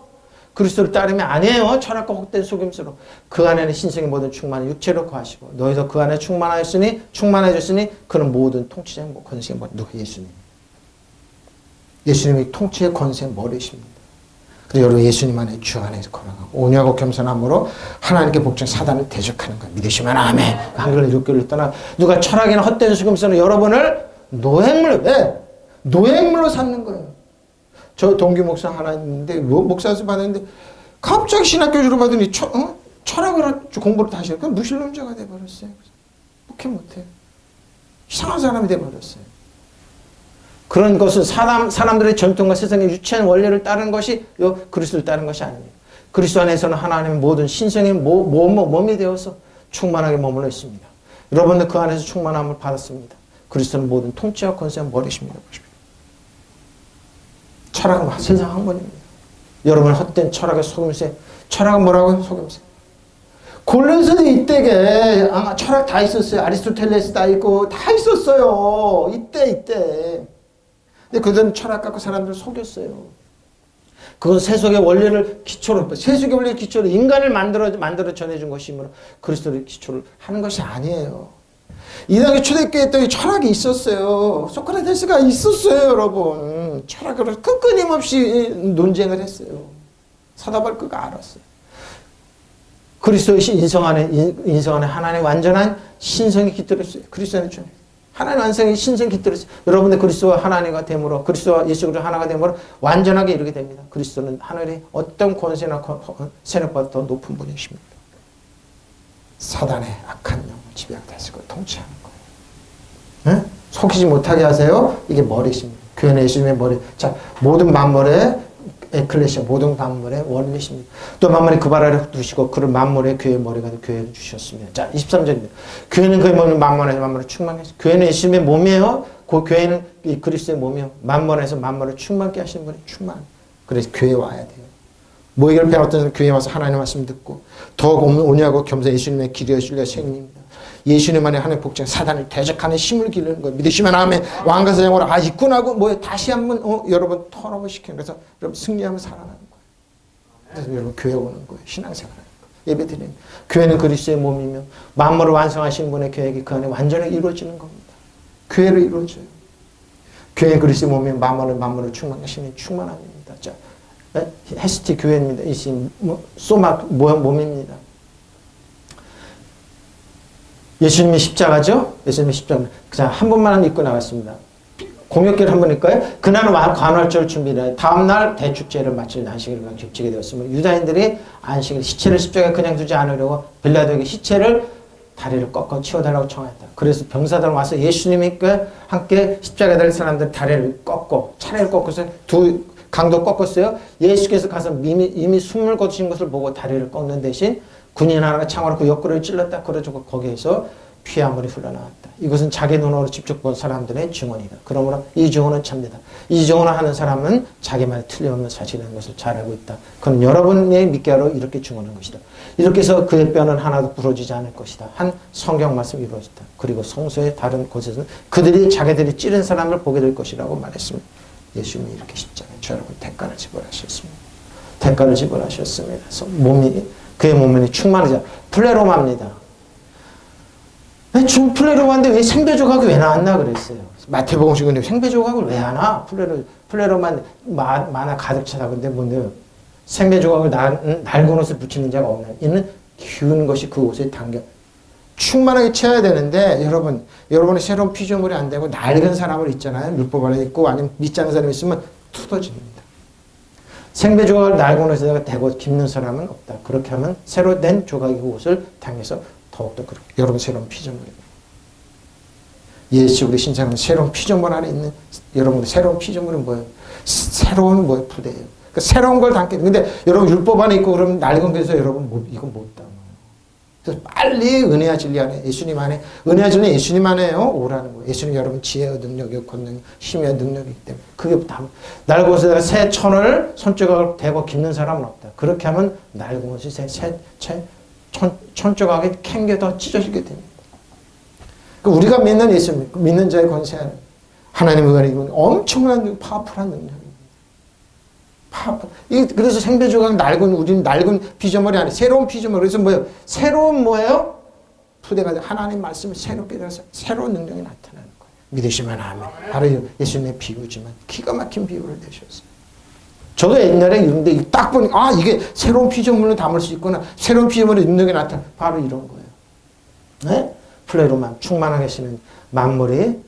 그리스도를 따르면 아니에요. 철학과 헛된 속임수로. 그 안에는 신성의 모든 충만을 육체로 거하시고 너희도 그 안에 충만해졌으니 그는 모든 통치자 권세의 머리. 누구? 예수님. 예수님이 통치의 권세의 머리십니다. 그래서 여러분 예수님 안에 주 안에서 걸어가고 온유하고 겸손함으로 하나님께 복종 사단을 대적하는 것 믿으시면 아멘. 한글로 육교를 떠나 누가 철학이나 헛된 속임수는 여러분을 노예물로 삼는 거예요. 저 동기 목사 하나 있는데 목사에서 받았는데 갑자기 신학교주로 받으니 철학을 공부를 다시 하니까 무신론자가 돼버렸어요. 목회 못해요. 이상한 사람이 돼버렸어요. 그런 것은 사람들의 전통과 세상의 유치한 원리를 따르는 것이 그리스도를 따르는 것이 아닙니다. 그리스도 안에서는 하나님의 모든 신성의 몸이 되어서 충만하게 머물러 있습니다. 여러분들 그 안에서 충만함을 받았습니다. 그리스도는 모든 통치와 권세와 머리십니다. 철학은 세상 학문입니다. 여러분 헛된 철학의 속임새. 철학은 뭐라고요? 속임새. 골로새도 이때게 철학 다 있었어요. 아리스토텔레스 다 있고 다 있었어요. 이때. 근데 그들은 철학 갖고 사람들을 속였어요. 그건 세속의 원리를 기초로 인간을 만들어 전해준 것이므로 그리스도를 기초로 하는 것이 아니에요. 이 당시 초대교회 때 철학이 있었어요. 소크라테스가 있었어요, 여러분. 여러분 철학을 끊임없이 논쟁을 했어요. 사도 바울가 알았어요. 그리스도의 인성 안에 하나님의 완전한 신성이 깃들었어요. 그리스도 안에 하나님 완성의 신성이 깃들었어요. 여러분들 그리스도와 하나님과 됨으로 그리스도와 예수 그리스도 하나가 됨으로 완전하게 이루게 됩니다. 그리스도는 하늘의 어떤 권세나 세력보다 더 높은 분이십니다. 사단의 악한 영을 지배하고 다스리고 통치하는 거예요. 네? 속이지 못하게 하세요. 이게 머리십니다. 교회는 예수님의 머리. 자, 모든 만물의 에클레시아, 모든 만물의 원리십니다. 또 만물의 그 발 아래 두시고 그를 만물의 교회의 머리가 교회를 주셨습니다. 자, 23절입니다. 교회는 그의 몸을 만물에서 만물을 충만하게 교회는 예수님의 몸이에요. 그 교회는 이 그리스도의 몸이에요. 만물에서 만물을 충만케 하시는 분이 충만. 그래서 교회에 와야 돼요. 모이기를 배웠던 교회에 와서 하나님 말씀 듣고 더욱 온유하고 겸손히 예수님의 길에 실려 생입니다. 예수님 안에 하나님 복장 사단을 대적하는 힘을 기르는 거예요. 믿으시면 아멘. 왕과 사장으로 있구나고 뭐 다시 한번 여러분 턴업을 시키는 그래서 여러분 승리하면 살아나는 거예요. 그래서 여러분 교회 오는 거예요. 신앙생활하는 거예요. 예배 드리는 교회는 그리스도의 몸이며 만물을 완성하신 분의 계획이 그 안에 완전히 이루어지는 겁니다. 교회를 이루어져요. 교회는 그리스도의 몸이며 만물을 충만하시는 충만합니다. 자, 헤스티 교회입니다. 이 소막 몸입니다. 예수님의 십자가죠? 예수님의 십자가. 그냥 한 번만 읽고 나갔습니다. 공역기를 한 번 읽까요? 그날은 관할절 준비를 다음날 대축제를 마칠 안식일과 겹치게 되었으므로 유다인들이 안식일 시체를 십자가에 그냥 두지 않으려고 빌라도에게 시체를 다리를 꺾어 치워달라고 청했다. 그래서 병사들 와서 예수님과 함께 십자가에 달린 사람들 다리를 꺾고 차례를 꺾어서 두 강도 꺾었어요. 예수께서 가서 이미 숨을 거두신 것을 보고 다리를 꺾는 대신 군인 하나가 창으로 그 옆구리를 찔렀다. 그래가지고 거기에서 피아물이 흘러나왔다. 이것은 자기 눈으로 직접 본 사람들의 증언이다. 그러므로 이 증언은 참되다. 이 증언을 하는 사람은 자기 말이 틀림없는 사실이라는 것을 잘 알고 있다. 그는 여러분의 믿게 하러 이렇게 증언한 것이다. 이렇게 해서 그의 뼈는 하나도 부러지지 않을 것이다. 한 성경 말씀이 이루어졌다. 그리고 성소의 다른 곳에서는 그들이 자기들이 찌른 사람을 보게 될 것이라고 말했습니다. 예수님이 이렇게 십자가에 저 여러분 대가를 지불하셨습니다. 대가를 지불하셨습니다. 그의 몸이 충만하자. 플레로마입니다. 플레로마인데 왜 생배조각이 왜 나왔나 그랬어요. 마태복음 중에 생배조각을 왜 하나? 플레로만 만화 가득 차다. 근데 뭔데 생배조각을 낡은 옷을 붙이는 자가 없나요? 이는 기운 것이 그 옷에 당겨. 충만하게 채워야 되는데 여러분의 새로운 피조물이 안 되고 낡은 사람을 있잖아요. 율법 안에 있고 아니면 믿지 않는 사람이 있으면 투더집니다. 생배조각을 낡은 옷에다가 대고 깁는 사람은 없다. 그렇게 하면 새로 된 조각의 옷을 당해서 더욱더 그렇게 여러분 새로운 피조물입니다. 예수 우리 신자는 새로운 피조물 안에 있는 여러분의 새로운 피조물은 뭐예요? 새로운 부대예요. 그러니까 새로운 걸 담게. 근데 여러분 율법 안에 있고 그러면 낡은 데서 여러분 이건 못 담아요. 그래서 빨리 은혜와 진리 안에 예수님 안에 은혜와 진리 예수님 안에요 오라는 거예요. 예수님 여러분 지혜와 능력이 권능 힘의 능력이기 때문에 그게 다 낡은 옷에다가 새 천을 손조각을 대고 깁는 사람은 없다. 그렇게 하면 낡은 옷이 천조각이 캥겨 더 찢어지게 됩니다. 우리가 믿는 예수님, 믿는 자의 권세는 하나님의 은혜가 이루는 엄청난 파워풀한 능력입니다. 그래서 생배조각 우리는 낡은 피조물이 아니에요. 새로운 피조물. 그래서 뭐예요? 새로운 뭐예요? 푸대가 하나님 말씀을 새롭게 들어서 새로운 능력이 나타나는 거예요. 믿으시면 아멘. 바로 예수님의 비유지만 기가 막힌 비유를 내셨어요. 저도 옛날에 이런데 딱 보니 이게 새로운 피조물을 담을 수 있구나. 새로운 피조물의 능력이 나타나. 바로 이런 거예요. 네? 플레로만 충만하게 하시는 만물이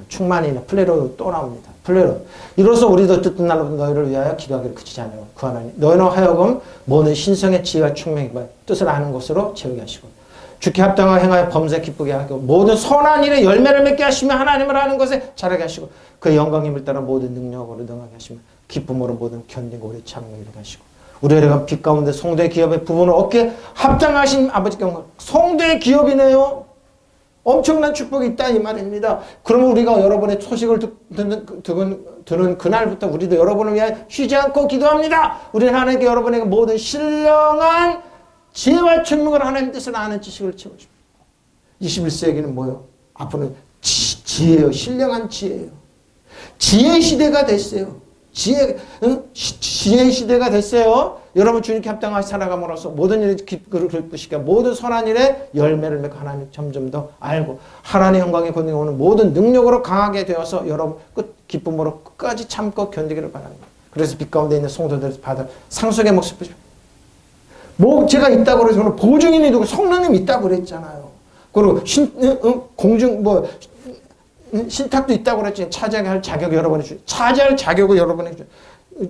충만이나 플레로 또 나옵니다. 플레로. 이로써 우리도 뜻든 날로 너희를 위하여 기도하기를 그치지 않으려고 그 하나님 너희는 하여금 모든 신성의 지혜와 충명의 뜻을 아는 것으로 채우게 하시고 주께 합당하게 행하여 범사에 기쁘게 하고 모든 선한 일에 열매를 맺게 하시며 하나님을 아는 것에 자라게 하시고 그의 영광임을 따라 모든 능력으로 능하게 하시며 기쁨으로 모든 견디고 오래 참는 일을 하시고 우리가 빛 가운데 성도의 기업의 부분을 얻게 합당하신 아버지께 영광. 성도의 기업이네요. 엄청난 축복이 있다 이 말입니다. 그러면 우리가 여러분의 소식을 듣는 그날부터 우리도 여러분을 위하여 쉬지 않고 기도합니다. 우리는 하나님께 여러분에게 모든 신령한 지혜와 충명을 하나님 뜻을 아는 지식을 채워줍니다. 21세기는 뭐예요? 앞으로는 지혜예요. 신령한 지혜예요. 지혜 시대가 됐어요. 지혜 시대가 됐어요. 여러분 주님께 합당하게 살아감으로써 모든 일에 기쁘시게 모든 선한 일에 열매를 맺고 하나님 점점 더 알고 하나님의 영광의 권능이 오는 모든 능력으로 강하게 되어서 여러분 기쁨으로 끝까지 참고 견디기를 바랍니다. 그래서 빛 가운데 있는 성도들에서 받을 상속의 몫을 보십시오. 뭐 제가 있다고 그래서 저는 보증인이 누구 성령님이 있다고 그랬잖아요. 그리고 신탁도 있다고 그랬지. 차지할 자격 여러분이 차지할 자격을 여러분이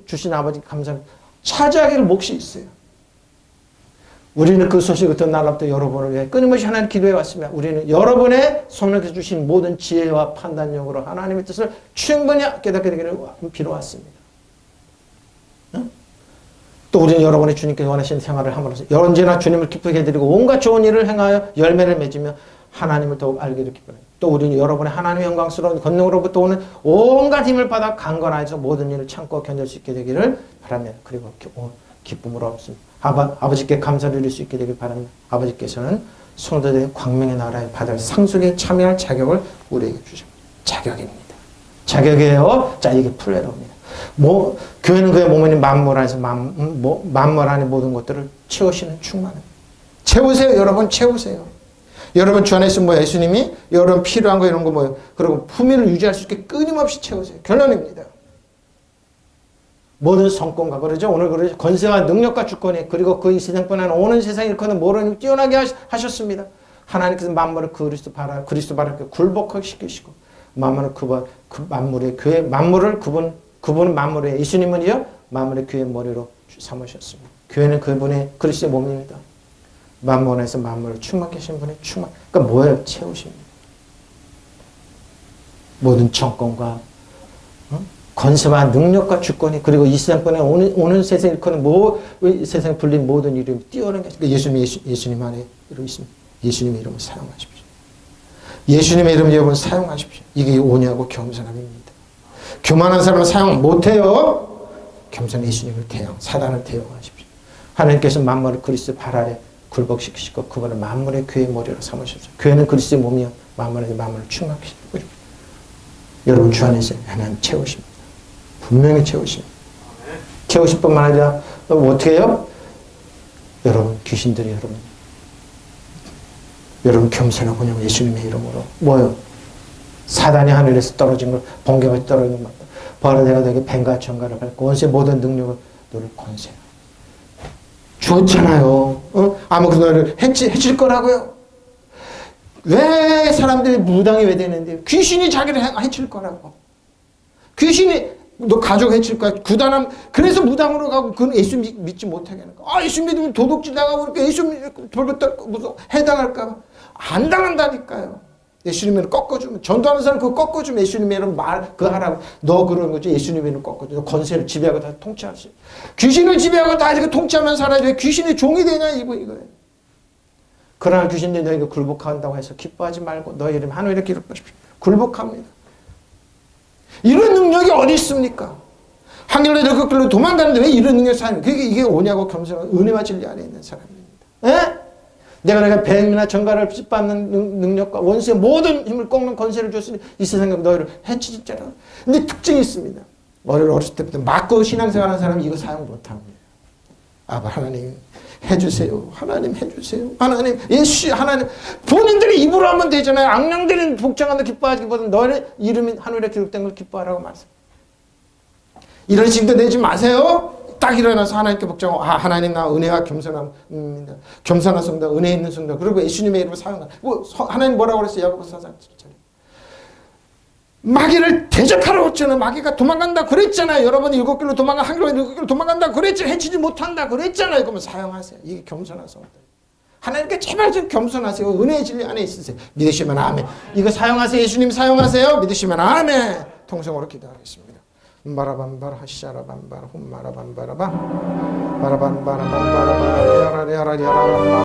주신 아버지 감사합니다. 차지하기를 몫이 있어요. 우리는 그 소식을 듣는 날부터 여러분을 위해 끊임없이 하나님 기도해 왔습니다. 우리는 여러분의 손에서 주신 모든 지혜와 판단력으로 하나님의 뜻을 충분히 깨닫게 되기를 빌어왔습니다. 또 우리는 여러분의 주님께서 원하시는 생활을 함으로써 언제나 주님을 기쁘게 해드리고 온갖 좋은 일을 행하여 열매를 맺으며 하나님을 더욱 알기를 기뻐합니다. 또 우리는 여러분의 하나님의 영광스러운 권능으로부터 오는 온갖 힘을 받아 강건하여서 모든 일을 참고 견딜 수 있게 되기를 바랍니다. 그리고 기쁨으로 없습니다. 아버지께 감사를 드릴 수 있게 되길 바랍니다. 아버지께서는 성도들의 광명의 나라에 받을 상속에 참여할 자격을 우리에게 주십니다. 자격입니다. 자격이에요. 자, 이게 플레로입니다. 교회는 그의 몸인 만물 안에서 만물 안의 모든 것들을 채우시는 충만합니다. 채우세요. 여러분 채우세요. 여러분 주 안에 있으면 예수님이 여러분 필요한 거 이런 거 뭐예요. 그리고 품위를 유지할 수 있게 끊임없이 채우세요. 결론입니다. 모든 성공과 그러죠. 오늘 그러죠. 권세와 능력과 주권이 그리고 그 이 세상뿐 아니라 오는 세상에 일컫는 모든 뛰어나게 하셨습니다. 하나님께서 만물을 그리스도 바라 굴복시키시고 만물을 만물의 교회 만물을 그분은 만물의 예수님은요 만물의 교회의 머리로 삼으셨습니다. 교회는 그분의 그리스도의 몸입니다. 만물에서 만물을 충만케 하신 분의 충만. 그러니까 뭐예요? 채우십니다. 모든 정권과 권세와 능력과 주권이 그리고 이 세상뿐에 오는 세상에 일컫는 세상에 불린 모든 이름이 뛰어난 게 예수님 안에 이름이 있습니다. 예수님의 이름을 사용하십시오. 예수님의 이름을 여러분 사용하십시오. 이게 오냐고 겸손함입니다. 교만한 사람은 사용 못해요. 겸손한 예수님을 대형, 사단을 대형하십시오. 하나님께서 만물을 그리스도 발 아래 굴복시키시고 그분을 만물의 교회의 머리로 삼으셨죠. 교회는 그리스도의 몸이요 만물의 만물을 충만시키고 여러분 주 안에서 하나님 채우십니다. 분명히 채우십니다. 채우실 뿐만 아니라 어떻게 해요? 여러분 귀신들이 여러분 겸손하군요. 예수님의 이름으로 뭐요? 사단이 하늘에서 떨어진 걸 번개가 떨어지는 것 바로 내가 너에게 뱀과 정갈을 밟고 원수의 모든 능력을 너를 권세하라. 좋잖아요. 아무것도 너를 해칠 거라고요. 왜 사람들이 무당이 왜 되는데 귀신이 자기를 해칠 거라고. 귀신이 너 가족 해칠 거야. 구단함. 그래서 무당으로 가고 그건 예수 믿지 못하게 하는 거야. 예수 믿으면 도둑질 당하고 그러니까 예수 벌벌 떨고 무슨 해당할까 봐. 안 당한다니까요. 예수님을 꺾어주면 전도하는 사람 그거 꺾어주면 예수님의 이름 그거 하라고 너 그러는 거지. 예수님의 이름 꺾어줘. 너 권세를 지배하고 다 통치할 수 있어. 귀신을 지배하고 다 이렇게 통치하면 살아야 돼. 귀신이 종이 되냐 이거예요. 그러나 귀신들이 너에게 굴복한다고 해서 기뻐하지 말고 너의 이름 하늘에 기록하십시오. 굴복합니다. 이런 능력이 어디 있습니까? 하늘에 그 길로 도망가는데 왜 이런 능력을 사용해요? 이게 오냐고 겸손한 은혜와 진리 안에 있는 사람입니다. 에? 내가 뱀이나 정갈을 짓밟는 능력과 원수의 모든 힘을 꺾는 권세를 줬으니 이 세상에 너희를 해치지 않아. 근데 특징이 있습니다. 어렸을 때부터 맞고 신앙생활하는 사람이 이거 사용 못합니다. 아바 하나님 해주세요. 하나님 해주세요. 하나님 예수 하나님 본인들이 입으로 하면 되잖아요. 악령들은 복종한다 기뻐하기보다는 너의 이름이 하늘에 기록된 걸 기뻐하라고 말씀. 이런 식도 내지 마세요. 딱 일어나서 하나님께 복종하고 하나님 나 은혜와 겸손함입니다. 겸손한 성도, 은혜 있는 성도. 그리고 예수님의 이름을 사용하라. 하나님 뭐라고 그랬어요? 야고보서 4장 7절에. 마귀를 대적하라고 했잖아요. 마귀가 도망간다 그랬잖아요. 여러분 7길로 도망가 한 길로 7길로 도망간다 그랬잖아요. 해치지 못한다 그랬잖아요. 그러면 사용하세요. 이게 겸손한 성도. 하나님께 제발 좀 겸손하세요. 은혜의 진리 안에 있으세요. 믿으시면 아멘. 이거 사용하세요. 예수님 사용하세요. 믿으시면 아멘. 통성으로 기도하겠습니다. 바라밤바라 하시아라밤바라 홈마라밤바라밤 바라밤바라밤바라밤 야라리아라리아라밤